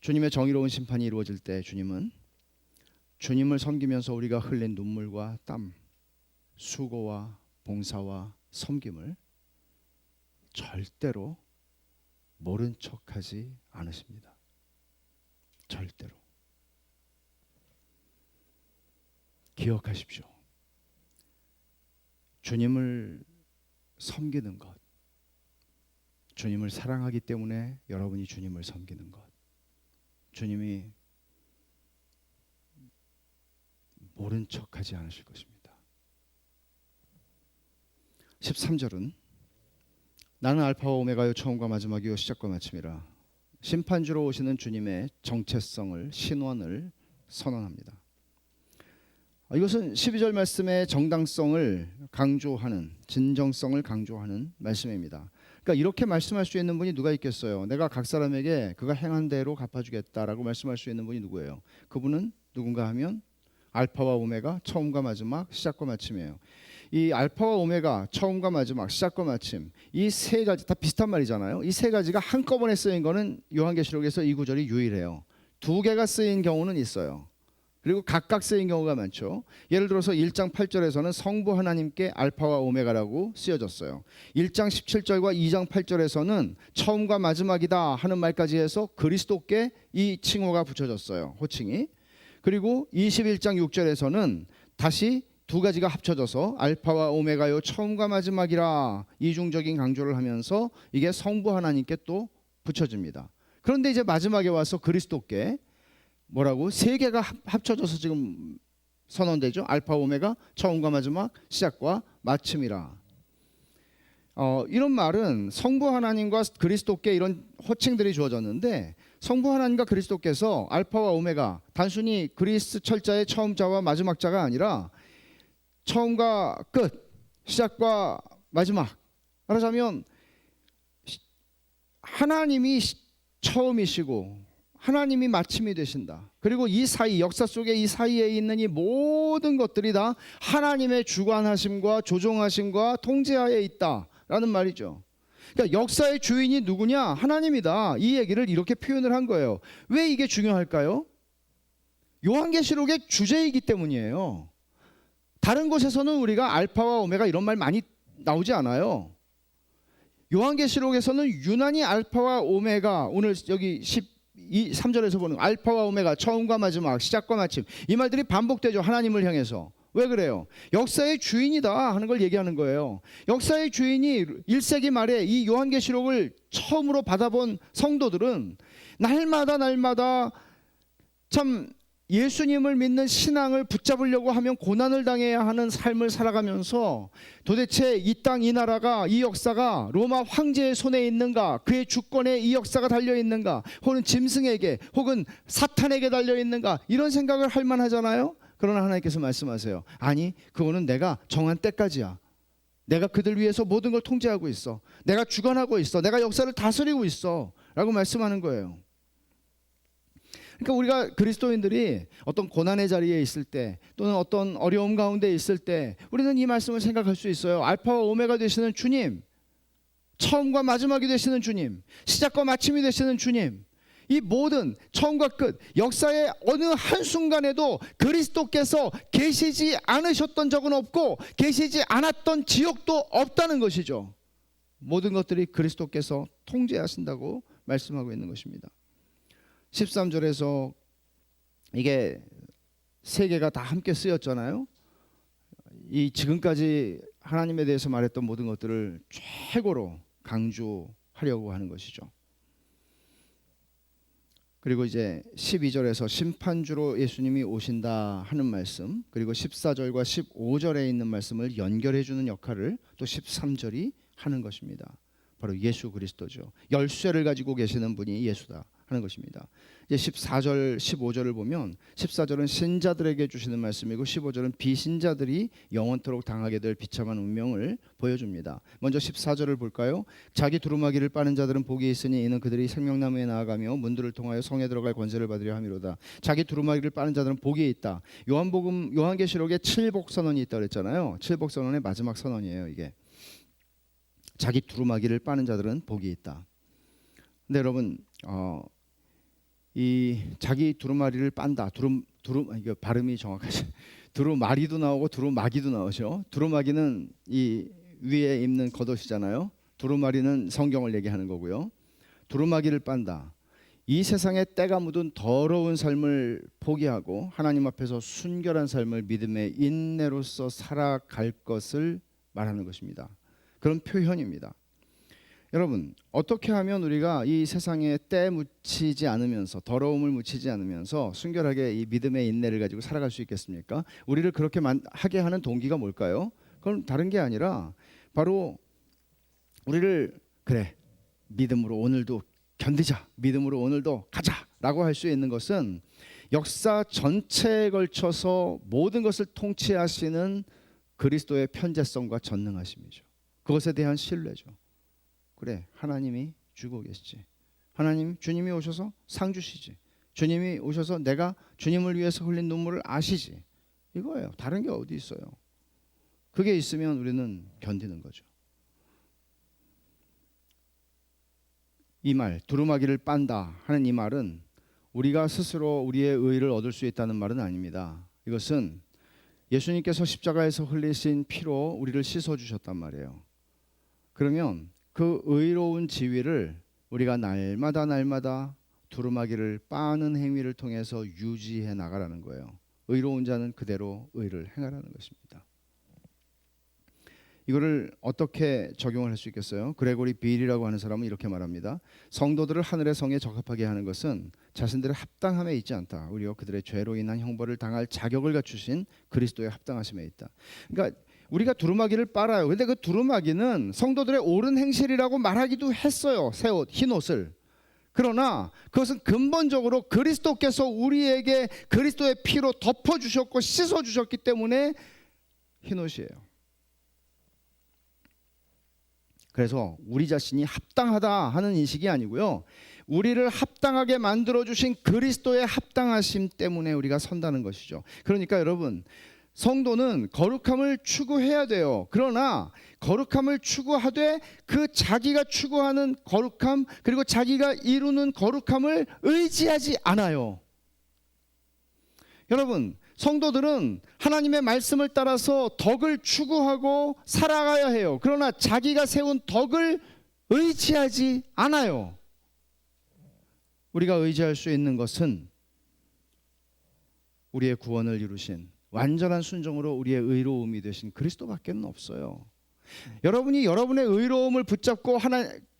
주님의 정의로운 심판이 이루어질 때 주님은 주님을 섬기면서 우리가 흘린 눈물과 땀, 수고와 봉사와 섬김을 절대로 모른 척하지 않으십니다. 절대로. 기억하십시오. 주님을 섬기는 것, 주님을 사랑하기 때문에 여러분이 주님을 섬기는 것, 주님이 모른 척하지 않으실 것입니다. 13절은 나는 알파와 오메가요 처음과 마지막이요 시작과 마침이라. 심판주로 오시는 주님의 정체성을, 신원을 선언합니다. 이것은 12절 말씀의 정당성을 강조하는, 진정성을 강조하는 말씀입니다. 그러니까 이렇게 말씀할 수 있는 분이 누가 있겠어요? 내가 각 사람에게 그가 행한 대로 갚아주겠다라고 말씀할 수 있는 분이 누구예요? 그분은 누군가 하면 알파와 오메가, 처음과 마지막, 시작과 마침이에요. 이 알파와 오메가, 처음과 마지막, 시작과 마침, 이 세 가지 다 비슷한 말이잖아요. 이 세 가지가 한꺼번에 쓰인 거는 요한계시록에서 이 구절이 유일해요. 두 개가 쓰인 경우는 있어요. 그리고 각각 쓰인 경우가 많죠. 예를 들어서 1장 8절에서는 성부 하나님께 알파와 오메가라고 쓰여졌어요. 1장 17절과 2장 8절에서는 처음과 마지막이다 하는 말까지 해서 그리스도께 이 칭호가 붙여졌어요. 호칭이. 그리고 21장 6절에서는 다시 두 가지가 합쳐져서 알파와 오메가요 처음과 마지막이라 이중적인 강조를 하면서 이게 성부 하나님께 또 붙여집니다. 그런데 이제 마지막에 와서 그리스도께 뭐라고? 세 개가 합쳐져서 지금 선언되죠. 알파 오메가, 처음과 마지막, 시작과 마침이라. 이런 말은 성부 하나님과 그리스도께 이런 호칭들이 주어졌는데 성부 하나님과 그리스도께서 알파와 오메가, 단순히 그리스 철자의 처음자와 마지막자가 아니라 처음과 끝, 시작과 마지막. 말하자면 하나님이 처음이시고 하나님이 마침이 되신다. 그리고 이 사이, 역사 속에 이 사이에 있는 이 모든 것들이 다 하나님의 주관하심과 조종하심과 통제하에 있다라는 말이죠. 그러니까 역사의 주인이 누구냐? 하나님이다. 이 얘기를 이렇게 표현을 한 거예요. 왜 이게 중요할까요? 요한계시록의 주제이기 때문이에요. 다른 곳에서는 우리가 알파와 오메가 이런 말 많이 나오지 않아요. 요한계시록에서는 유난히 알파와 오메가, 오늘 여기 3절에서 보는 알파와 오메가, 처음과 마지막, 시작과 마침, 이 말들이 반복되죠. 하나님을 향해서. 왜 그래요? 역사의 주인이다 하는 걸 얘기하는 거예요. 역사의 주인이 1세기 말에 이 요한계시록을 처음으로 받아본 성도들은 날마다 참 예수님을 믿는 신앙을 붙잡으려고 하면 고난을 당해야 하는 삶을 살아가면서 도대체 이 땅, 이 나라가, 이 역사가 로마 황제의 손에 있는가, 그의 주권에 이 역사가 달려있는가, 혹은 짐승에게 혹은 사탄에게 달려있는가, 이런 생각을 할 만하잖아요. 그러나 하나님께서 말씀하세요. 아니, 그거는 내가 정한 때까지야. 내가 그들 위해서 모든 걸 통제하고 있어. 내가 주관하고 있어. 내가 역사를 다스리고 있어 라고 말씀하는 거예요. 그러니까 우리가 그리스도인들이 어떤 고난의 자리에 있을 때 또는 어떤 어려움 가운데 있을 때 우리는 이 말씀을 생각할 수 있어요. 알파와 오메가 되시는 주님, 처음과 마지막이 되시는 주님, 시작과 마침이 되시는 주님, 이 모든 처음과 끝 역사의 어느 한순간에도 그리스도께서 계시지 않으셨던 적은 없고 계시지 않았던 지역도 없다는 것이죠. 모든 것들이 그리스도께서 통제하신다고 말씀하고 있는 것입니다. 13절에서 이게 세 개가 다 함께 쓰였잖아요. 이 지금까지 하나님에 대해서 말했던 모든 것들을 최고로 강조하려고 하는 것이죠. 그리고 이제 12절에서 심판주로 예수님이 오신다 하는 말씀, 그리고 14절과 15절에 있는 말씀을 연결해 주는 역할을 또 13절이 하는 것입니다. 바로 예수 그리스도죠. 열쇠를 가지고 계시는 분이 예수다 하는 것입니다. 이제 14절 15절을 보면 14절은 신자들에게 주시는 말씀이고 15절은 비신자들이 영원토록 당하게 될 비참한 운명을 보여줍니다. 먼저 14절을 볼까요? 자기 두루마기를 빠는 자들은 복이 있으니 이는 그들이 생명나무에 나아가며 문들을 통하여 성에 들어갈 권세를 받으려 함이로다. 자기 두루마기를 빠는 자들은 복이 있다. 요한계시록에 7복 선언이 있다고 그랬잖아요. 7복 선언의 마지막 선언이에요. 이게 자기 두루마기를 빠는 자들은 복이 있다. 근데 여러분 이 자기 두루마리를 빤다. 이게 발음이 정확하지. 두루마리도 나오고 두루마기도 나오죠. 두루마기는 이 위에 입는 겉옷이잖아요. 두루마리는 성경을 얘기하는 거고요. 두루마기를 빤다. 이 세상에 때가 묻은 더러운 삶을 포기하고 하나님 앞에서 순결한 삶을 믿음의 인내로서 살아갈 것을 말하는 것입니다. 그런 표현입니다. 여러분, 어떻게 하면 우리가 이 세상에 때 묻히지 않으면서 더러움을 묻히지 않으면서 순결하게 이 믿음의 인내를 가지고 살아갈 수 있겠습니까? 우리를 그렇게 하게 하는 동기가 뭘까요? 그건 다른 게 아니라 바로 우리를 그래 믿음으로 오늘도 견디자, 믿음으로 오늘도 가자라고 할 수 있는 것은 역사 전체에 걸쳐서 모든 것을 통치하시는 그리스도의 편재성과 전능하심이죠. 그것에 대한 신뢰죠. 그래, 하나님이 주고 계시지. 하나님, 주님이 오셔서 상 주시지. 주님이 오셔서 내가 주님을 위해서 흘린 눈물을 아시지. 이거예요. 다른 게 어디 있어요. 그게 있으면 우리는 견디는 거죠. 이 말, 두루마기를 빤다 하는 이 말은 우리가 스스로 우리의 의의를 얻을 수 있다는 말은 아닙니다. 이것은 예수님께서 십자가에서 흘리신 피로 우리를 씻어주셨단 말이에요. 그러면 그 의로운 지위를 우리가 날마다 두루마기를 빠는 행위를 통해서 유지해 나가라는 거예요. 의로운 자는 그대로 의를 행하라는 것입니다. 이거를 어떻게 적용을 할 수 있겠어요? 그레고리 빌이라고 하는 사람은 이렇게 말합니다. 성도들을 하늘의 성에 적합하게 하는 것은 자신들의 합당함에 있지 않다. 오히려 그들의 죄로 인한 형벌을 당할 자격을 갖추신 그리스도의 합당하심에 있다. 그러니까 우리가 두루마기를 빨아요. 근데 그 두루마기는 성도들의 옳은 행실이라고 말하기도 했어요. 새 옷, 흰 옷을. 그러나 그것은 근본적으로 그리스도께서 우리에게 그리스도의 피로 덮어주셨고 씻어주셨기 때문에 흰 옷이에요. 그래서 우리 자신이 합당하다 하는 인식이 아니고요. 우리를 합당하게 만들어주신 그리스도의 합당하심 때문에 우리가 선다는 것이죠. 그러니까 여러분, 성도는 거룩함을 추구해야 돼요. 그러나 거룩함을 추구하되 그 자기가 추구하는 거룩함 그리고 자기가 이루는 거룩함을 의지하지 않아요. 여러분, 성도들은 하나님의 말씀을 따라서 덕을 추구하고 살아가야 해요. 그러나 자기가 세운 덕을 의지하지 않아요. 우리가 의지할 수 있는 것은 우리의 구원을 이루신 완전한 순종으로 우리의 의로움이 되신 그리스도밖에 없어요. 여러분이 여러분의 의로움을 붙잡고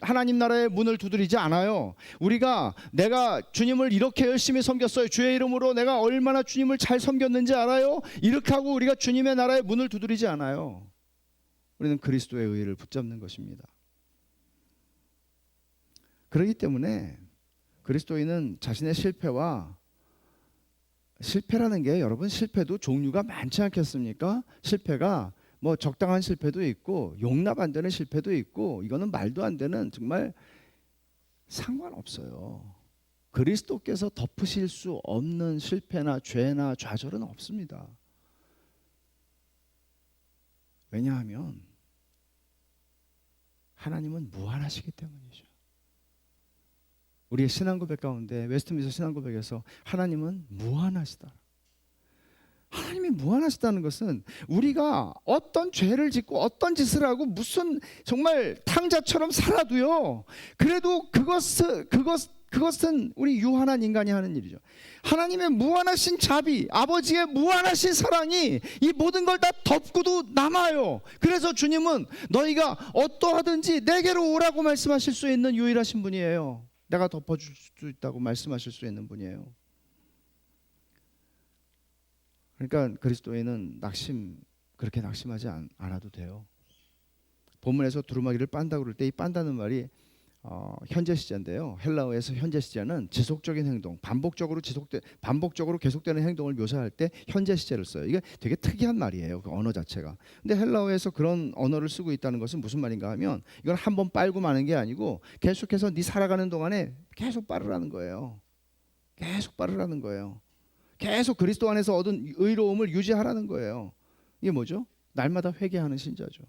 하나님 나라의 문을 두드리지 않아요. 우리가 내가 주님을 이렇게 열심히 섬겼어요. 주의 이름으로 내가 얼마나 주님을 잘 섬겼는지 알아요? 이렇게 하고 우리가 주님의 나라의 문을 두드리지 않아요. 우리는 그리스도의 의를 붙잡는 것입니다. 그렇기 때문에 그리스도인은 자신의 실패라는 게 여러분 실패도 종류가 많지 않겠습니까? 실패가 뭐 적당한 실패도 있고 용납 안 되는 실패도 있고 이거는 말도 안 되는 정말 상관없어요. 그리스도께서 덮으실 수 없는 실패나 죄나 좌절은 없습니다. 왜냐하면 하나님은 무한하시기 때문이죠. 우리의 신앙 고백 가운데 웨스트민스터 신앙 고백에서 하나님은 무한하시다. 하나님이 무한하시다는 것은 우리가 어떤 죄를 짓고 어떤 짓을 하고 무슨 정말 탕자처럼 살아도요, 그래도 그것은 우리 유한한 인간이 하는 일이죠. 하나님의 무한하신 자비, 아버지의 무한하신 사랑이 이 모든 걸 다 덮고도 남아요. 그래서 주님은 너희가 어떠하든지 내게로 오라고 말씀하실 수 있는 유일하신 분이에요. 내가 덮어줄 수 있다고 말씀하실 수 있는 분이에요. 그러니까 그리스도인은 그렇게 낙심하지 않아도 돼요. 본문에서 두루마기를 빤다고 그럴 때 이 빤다는 말이 현재 시제인데요. 헬라어에서 현재 시제는 지속적인 행동, 반복적으로 계속되는 행동을 묘사할 때 현재 시제를 써요. 이게 되게 특이한 말이에요. 그 언어 자체가. 근데 헬라어에서 그런 언어를 쓰고 있다는 것은 무슨 말인가 하면 이건 한번 빨고 마는 게 아니고 계속해서 네 살아가는 동안에 계속 빠르라는 거예요. 계속 빠르라는 거예요. 계속 그리스도 안에서 얻은 의로움을 유지하라는 거예요. 이게 뭐죠? 날마다 회개하는 신자죠.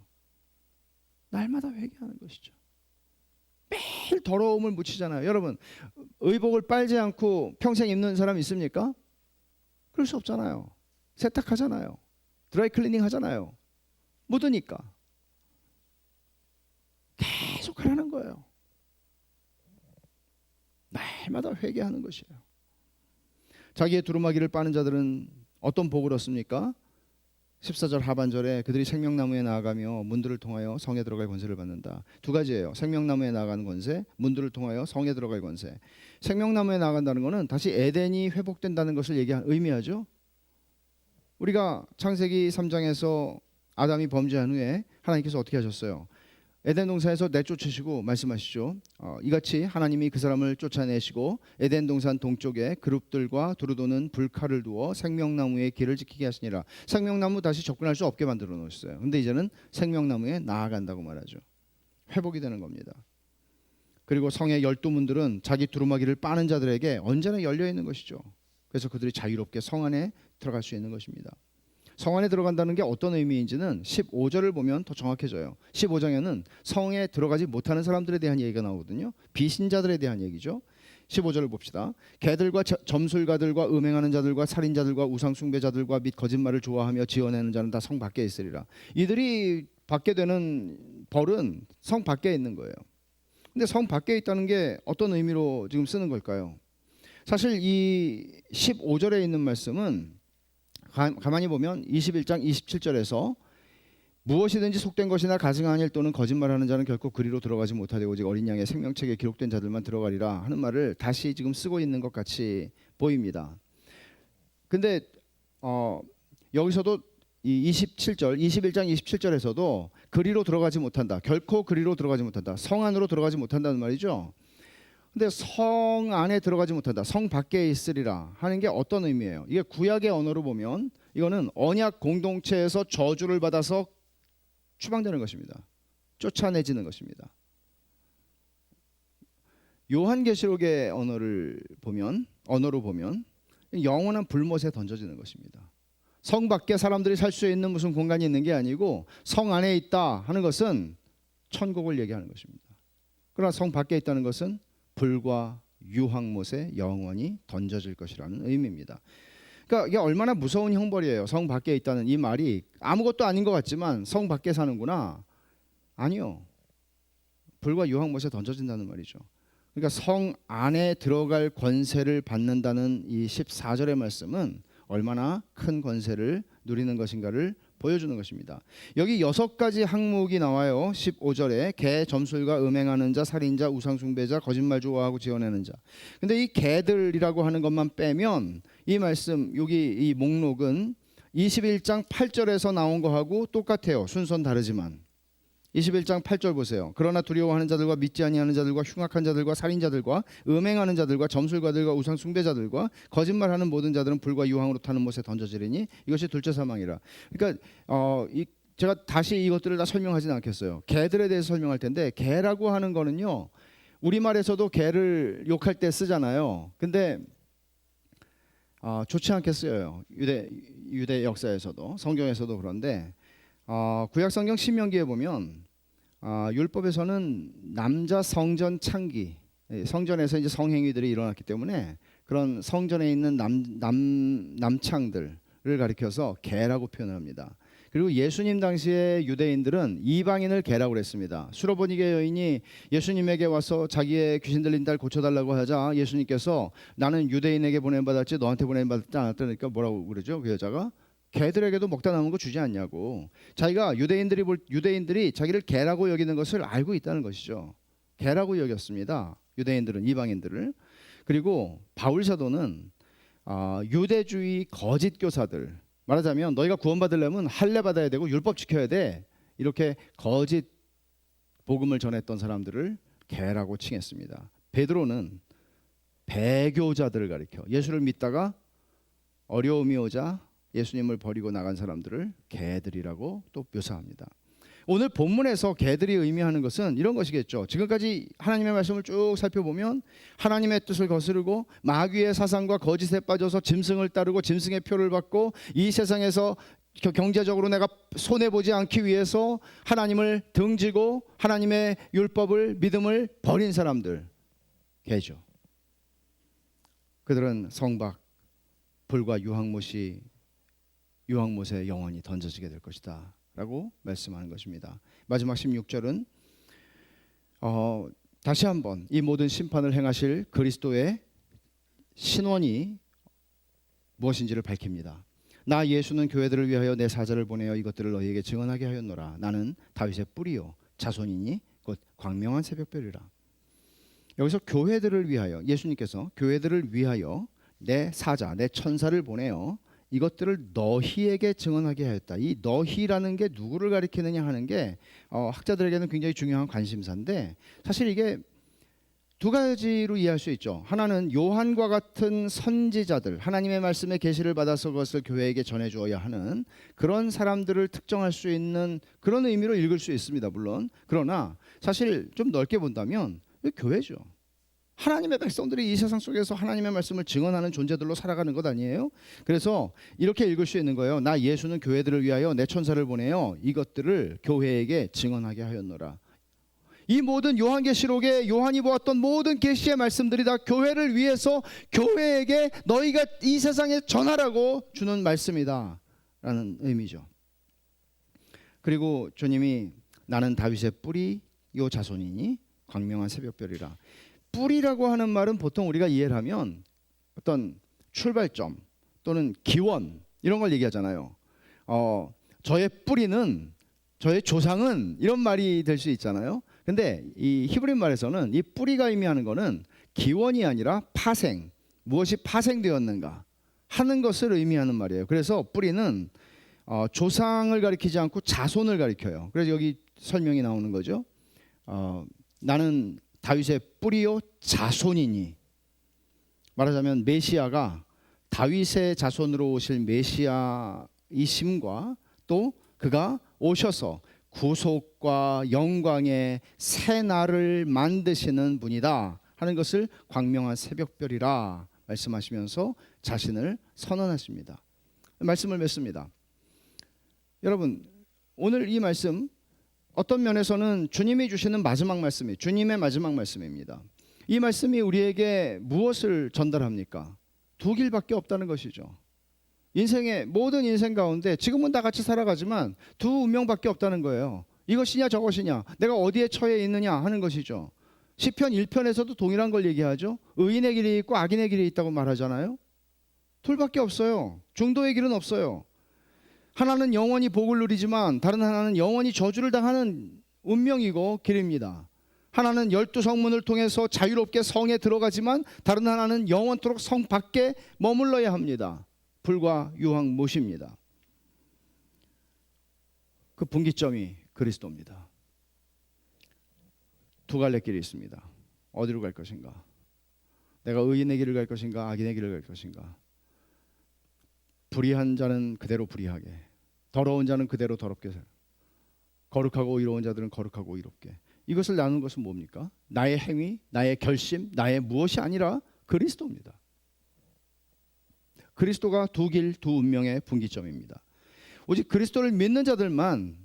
날마다 회개하는 것이죠. 매일 더러움을 묻히잖아요. 여러분, 의복을 빨지 않고 평생 입는 사람 있습니까? 그럴 수 없잖아요. 세탁하잖아요. 드라이 클리닝 하잖아요. 묻으니까 계속 하라는 거예요. 날마다 회개하는 것이에요. 자기의 두루마기를 빠는 자들은 어떤 복을 얻습니까? 14절 하반절에 그들이 생명나무에 나아가며 문들을 통하여 성에 들어갈 권세를 받는다. 두 가지예요. 생명나무에 나아가는 권세, 문들을 통하여 성에 들어갈 권세. 생명나무에 나아간다는 것은 다시 에덴이 회복된다는 것을 의미하죠. 우리가 창세기 3장에서 아담이 범죄한 후에 하나님께서 어떻게 하셨어요? 에덴 동산에서 내쫓으시고 말씀하시죠. 이같이 하나님이 그 사람을 쫓아내시고 에덴 동산 동쪽에 그룹들과 두루도는 불칼을 두어 생명나무의 길을 지키게 하시니라. 생명나무 다시 접근할 수 없게 만들어 놓으셨어요. 근데 이제는 생명나무에 나아간다고 말하죠. 회복이 되는 겁니다. 그리고 성의 12문들은 자기 두루마기를 빠는 자들에게 언제나 열려 있는 것이죠. 그래서 그들이 자유롭게 성 안에 들어갈 수 있는 것입니다. 성 안에 들어간다는 게 어떤 의미인지는 15절을 보면 더 정확해져요. 15장에는 성에 들어가지 못하는 사람들에 대한 얘기가 나오거든요. 비신자들에 대한 얘기죠. 15절을 봅시다. 개들과 점술가들과 음행하는 자들과 살인자들과 우상숭배자들과 및 거짓말을 좋아하며 지어내는 자는 다 성 밖에 있으리라. 이들이 받게 되는 벌은 성 밖에 있는 거예요. 근데 성 밖에 있다는 게 어떤 의미로 지금 쓰는 걸까요? 사실 이 15절에 있는 말씀은 가만히 보면 21장 27절에서 무엇이든지 속된 것이나 가증한 일 또는 거짓말하는 자는 결코 그리로 들어가지 못하되 오직 어린 양의 생명책에 기록된 자들만 들어가리라 하는 말을 다시 지금 쓰고 있는 것 같이 보입니다. 근데 여기서도 이 21장 27절에서도 그리로 들어가지 못한다. 결코 그리로 들어가지 못한다. 성 안으로 들어가지 못한다는 말이죠. 근데 성 안에 들어가지 못한다. 성 밖에 있으리라 하는 게 어떤 의미예요? 이게 구약의 언어로 보면 이거는 언약 공동체에서 저주를 받아서 추방되는 것입니다. 쫓아내지는 것입니다. 요한계시록의 언어로 보면 영원한 불못에 던져지는 것입니다. 성 밖에 사람들이 살 수 있는 무슨 공간이 있는 게 아니고 성 안에 있다 하는 것은 천국을 얘기하는 것입니다. 그러나 성 밖에 있다는 것은 불과 유황못에 영원히 던져질 것이라는 의미입니다. 그러니까 이게 얼마나 무서운 형벌이에요. 성 밖에 있다는 이 말이 아무것도 아닌 것 같지만 성 밖에 사는구나. 아니요. 불과 유황못에 던져진다는 말이죠. 그러니까 성 안에 들어갈 권세를 받는다는 이 14절의 말씀은 얼마나 큰 권세를 누리는 것인가를 보여주는 것입니다. 여기 6가지 항목이 나와요. 15절에 개, 점술가, 음행하는 자, 살인자, 우상숭배자, 거짓말 좋아하고 지어내는 자. 근데 이 개들이라고 하는 것만 빼면 이 말씀 여기 이 목록은 21장 8절에서 나온 거하고 똑같아요. 순서는 다르지만 21장 8절 보세요. 그러나 두려워하는 자들과 믿지 아니하는 자들과 흉악한 자들과 살인자들과 음행하는 자들과 점술가들과 우상숭배자들과 거짓말하는 모든 자들은 불과 유황으로 타는 못에 던져지리니 이것이 둘째 사망이라. 그러니까 제가 다시 이것들을 다 설명하지는 않겠어요. 개들에 대해서 설명할 텐데 개라고 하는 거는요 우리말에서도 개를 욕할 때 쓰잖아요. 근데 좋지 않게 쓰여요. 유대 역사에서도, 성경에서도. 그런데 구약 성경 신명기에 보면 율법에서는 남자 성전 창기, 성전에서 이제 성행위들이 일어났기 때문에 그런 성전에 있는 남창들을 가리켜서 개라고 표현을 합니다. 그리고 예수님 당시에 유대인들은 이방인을 개라고 그랬습니다. 수로보니게 여인이 예수님에게 와서 자기의 귀신 들린 딸 고쳐달라고 하자 예수님께서 나는 유대인에게 보냄받았지 너한테 보냄받지 않았다. 그러니까 뭐라고 그러죠? 그 여자가 개들에게도 먹다 남은 거 주지 않냐고. 자기가 유대인들이 자기를 개라고 여기는 것을 알고 있다는 것이죠. 개라고 여겼습니다. 유대인들은 이방인들을. 그리고 바울 사도는 유대주의 거짓 교사들, 말하자면 너희가 구원받으려면 할례 받아야 되고 율법 지켜야 돼, 이렇게 거짓 복음을 전했던 사람들을 개라고 칭했습니다. 베드로는 배교자들을 가리켜 예수를 믿다가 어려움이 오자 예수님을 버리고 나간 사람들을 개들이라고 또 묘사합니다. 오늘 본문에서 개들이 의미하는 것은 이런 것이겠죠. 지금까지 하나님의 말씀을 쭉 살펴보면 하나님의 뜻을 거스르고 마귀의 사상과 거짓에 빠져서 짐승을 따르고 짐승의 표를 받고 이 세상에서 경제적으로 내가 손해보지 않기 위해서 하나님을 등지고 하나님의 율법을, 믿음을 버린 사람들, 개죠. 그들은 성박, 불과 유황못에 영원히 던져지게 될 것이다 라고 말씀하는 것입니다. 마지막 16절은 다시 한번 이 모든 심판을 행하실 그리스도의 신원이 무엇인지를 밝힙니다. 나 예수는 교회들을 위하여 내 사자를 보내어 이것들을 너희에게 증언하게 하였노라. 나는 다윗의 뿌리요 자손이니 곧 광명한 새벽별이라. 여기서 교회들을 위하여, 예수님께서 교회들을 위하여 내 사자, 내 천사를 보내어 이것들을 너희에게 증언하게 하였다. 이 너희라는 게 누구를 가리키느냐 하는 게 학자들에게는 굉장히 중요한 관심사인데, 사실 이게 두 가지로 이해할 수 있죠. 하나는 요한과 같은 선지자들, 하나님의 말씀의 계시를 받아서 그것을 교회에게 전해주어야 하는 그런 사람들을 특정할 수 있는 그런 의미로 읽을 수 있습니다. 물론 그러나 사실 좀 넓게 본다면 교회죠. 하나님의 백성들이 이 세상 속에서 하나님의 말씀을 증언하는 존재들로 살아가는 것 아니에요? 그래서 이렇게 읽을 수 있는 거예요. 나 예수는 교회들을 위하여 내 천사를 보내어 이것들을 교회에게 증언하게 하였노라. 이 모든 요한계시록에 요한이 보았던 모든 계시의 말씀들이 다 교회를 위해서 교회에게 너희가 이 세상에 전하라고 주는 말씀이다 라는 의미죠. 그리고 주님이 나는 다윗의 뿌리 요 자손이니 광명한 새벽별이라. 뿌리라고 하는 말은 보통 우리가 이해를 하면 어떤 출발점 또는 기원 이런 걸 얘기하잖아요. 저의 뿌리는, 저의 조상은, 이런 말이 될 수 있잖아요. 근데 이 히브리 말에서는 이 뿌리가 의미하는 것은 기원이 아니라 파생, 무엇이 파생되었는가 하는 것을 의미하는 말이에요. 그래서 뿌리는 조상을 가리키지 않고 자손을 가리켜요. 그래서 여기 설명이 나오는 거죠. 나는 다윗의 뿌리요 자손이니, 말하자면 메시아가 다윗의 자손으로 오실 메시아이심과 또 그가 오셔서 구속과 영광의 새 날을 만드시는 분이다 하는 것을 광명한 새벽별이라 말씀하시면서 자신을 선언하십니다. 말씀을 맺습니다. 여러분, 오늘 이 말씀 어떤 면에서는 주님이 주시는 마지막 말씀이, 주님의 마지막 말씀입니다. 이 말씀이 우리에게 무엇을 전달합니까? 두 길밖에 없다는 것이죠. 인생의 모든 인생 가운데 지금은 다 같이 살아가지만 두 운명밖에 없다는 거예요. 이것이냐 저것이냐, 내가 어디에 처해 있느냐 하는 것이죠. 시편 1편에서도 동일한 걸 얘기하죠. 의인의 길이 있고 악인의 길이 있다고 말하잖아요. 둘밖에 없어요. 중도의 길은 없어요. 하나는 영원히 복을 누리지만 다른 하나는 영원히 저주를 당하는 운명이고 길입니다. 하나는 12성문을 통해서 자유롭게 성에 들어가지만 다른 하나는 영원토록 성 밖에 머물러야 합니다. 불과 유황못입니다. 그 분기점이 그리스도입니다. 두 갈래 길이 있습니다. 어디로 갈 것인가? 내가 의인의 길을 갈 것인가, 악인의 길을 갈 것인가? 불의한 자는 그대로 불의하게, 더러운 자는 그대로 더럽게, 거룩하고 의로운 자들은 거룩하고 의롭게. 이것을 나누는 것은 뭡니까? 나의 행위, 나의 결심, 나의 무엇이 아니라 그리스도입니다. 그리스도가 두 길, 두 운명의 분기점입니다. 오직 그리스도를 믿는 자들만,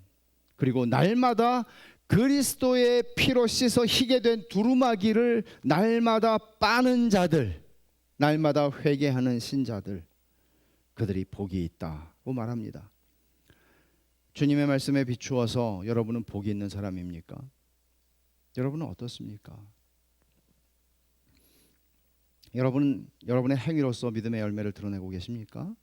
그리고 날마다 그리스도의 피로 씻어 희게 된 두루마기를 날마다 빠는 자들, 날마다 회개하는 신자들, 그들이 복이 있다고 말합니다. 주님의 말씀에 비추어서 여러분은 복이 있는 사람입니까? 여러분은 어떻습니까? 여러분은 여러분의 행위로서 믿음의 열매를 드러내고 계십니까?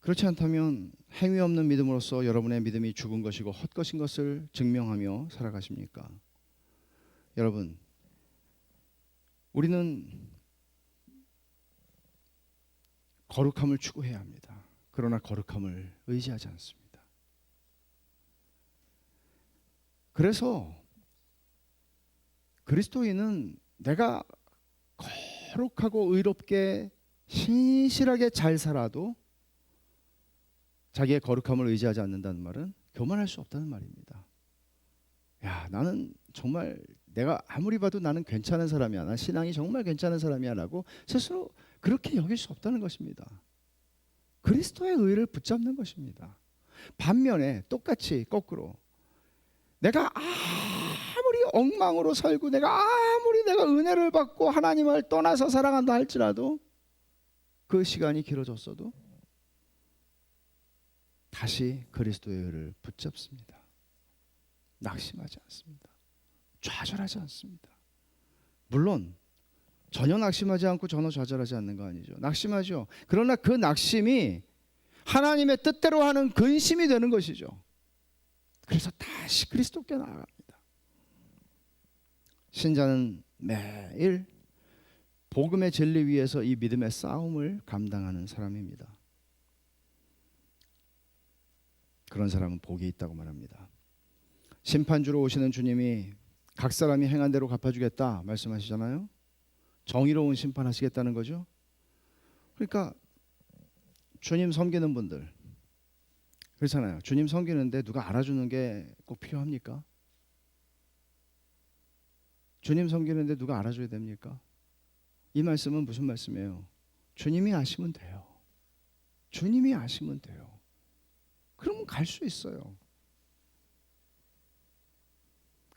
그렇지 않다면 행위 없는 믿음으로서 여러분의 믿음이 죽은 것이고 헛것인 것을 증명하며 살아가십니까? 여러분, 우리는 거룩함을 추구해야 합니다. 그러나 거룩함을 의지하지 않습니다. 그래서 그리스도인은 내가 거룩하고 의롭게 신실하게 잘 살아도 자기의 거룩함을 의지하지 않는다는 말은 교만할 수 없다는 말입니다. 야, 나는 정말 내가 아무리 봐도 나는 괜찮은 사람이야, 난 신앙이 정말 괜찮은 사람이야 라고 스스로 그렇게 여길 수 없다는 것입니다. 그리스도의 의를 붙잡는 것입니다. 반면에 똑같이 거꾸로 내가 아무리 엉망으로 살고 내가 아무리 내가 은혜를 받고 하나님을 떠나서 살아간다 할지라도 그 시간이 길어졌어도 다시 그리스도의 의를 붙잡습니다. 낙심하지 않습니다. 좌절하지 않습니다. 물론 전혀 낙심하지 않고 전혀 좌절하지 않는 거 아니죠. 낙심하죠. 그러나 그 낙심이 하나님의 뜻대로 하는 근심이 되는 것이죠. 그래서 다시 그리스도께 나아갑니다. 신자는 매일 복음의 진리 위에서 이 믿음의 싸움을 감당하는 사람입니다. 그런 사람은 복이 있다고 말합니다. 심판주로 오시는 주님이 각 사람이 행한 대로 갚아주겠다 말씀하시잖아요. 정의로운 심판하시겠다는 거죠. 그러니까 주님 섬기는 분들 그렇잖아요. 주님 섬기는데 누가 알아주는 게 꼭 필요합니까? 주님 섬기는데 누가 알아줘야 됩니까? 이 말씀은 무슨 말씀이에요? 주님이 아시면 돼요. 주님이 아시면 돼요. 그러면 갈 수 있어요.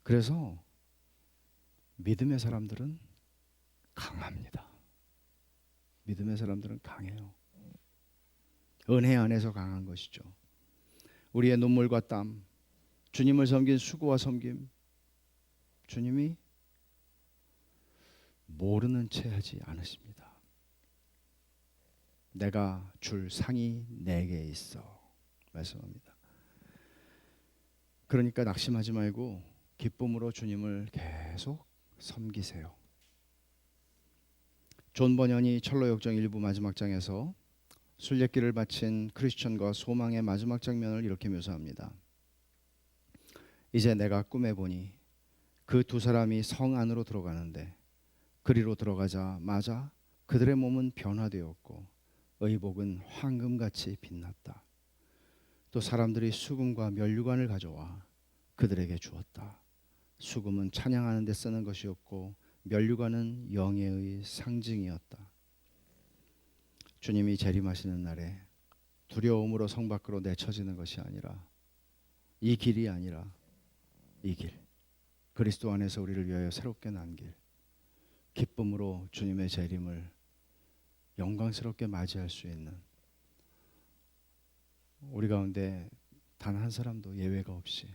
그래서 믿음의 사람들은 강합니다. 믿음의 사람들은 강해요. 은혜 안에서 강한 것이죠. 우리의 눈물과 땀, 주님을 섬긴 수고와 섬김, 주님이 모르는 채 하지 않으십니다. 내가 줄 상이 내게 있어 말씀합니다. 그러니까 낙심하지 말고 기쁨으로 주님을 계속 섬기세요. 존 버년이 철로 역정 1부 마지막 장에서 순례길을 마친 크리스천과 소망의 마지막 장면을 이렇게 묘사합니다. 이제 내가 꿈에 보니 그 두 사람이 성 안으로 들어가는데 그리로 들어가자마자 그들의 몸은 변화되었고 의복은 황금같이 빛났다. 또 사람들이 수금과 면류관을 가져와 그들에게 주었다. 수금은 찬양하는 데 쓰는 것이었고 면류관은 영예의 상징이었다. 주님이 재림하시는 날에 두려움으로 성 밖으로 내쳐지는 것이 아니라 이 길이 아니라 이 길, 그리스도 안에서 우리를 위하여 새롭게 난 길, 기쁨으로 주님의 재림을 영광스럽게 맞이할 수 있는 우리 가운데 단 한 사람도 예외가 없이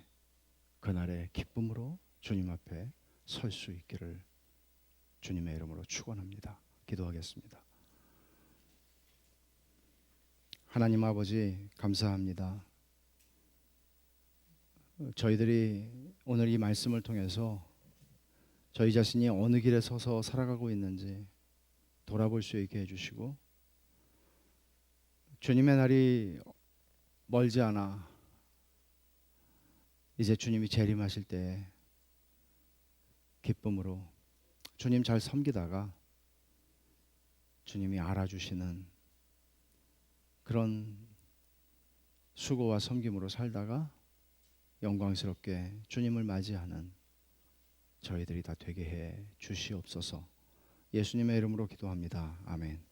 그날의 기쁨으로 주님 앞에 설 수 있기를 주님의 이름으로 축원합니다. 기도하겠습니다. 하나님 아버지 감사합니다. 저희들이 오늘 이 말씀을 통해서 저희 자신이 어느 길에 서서 살아가고 있는지 돌아볼 수 있게 해주시고 주님의 날이 멀지 않아 이제 주님이 재림하실 때 기쁨으로 주님 잘 섬기다가 주님이 알아주시는 그런 수고와 섬김으로 살다가 영광스럽게 주님을 맞이하는 저희들이 다 되게 해 주시옵소서. 예수님의 이름으로 기도합니다. 아멘.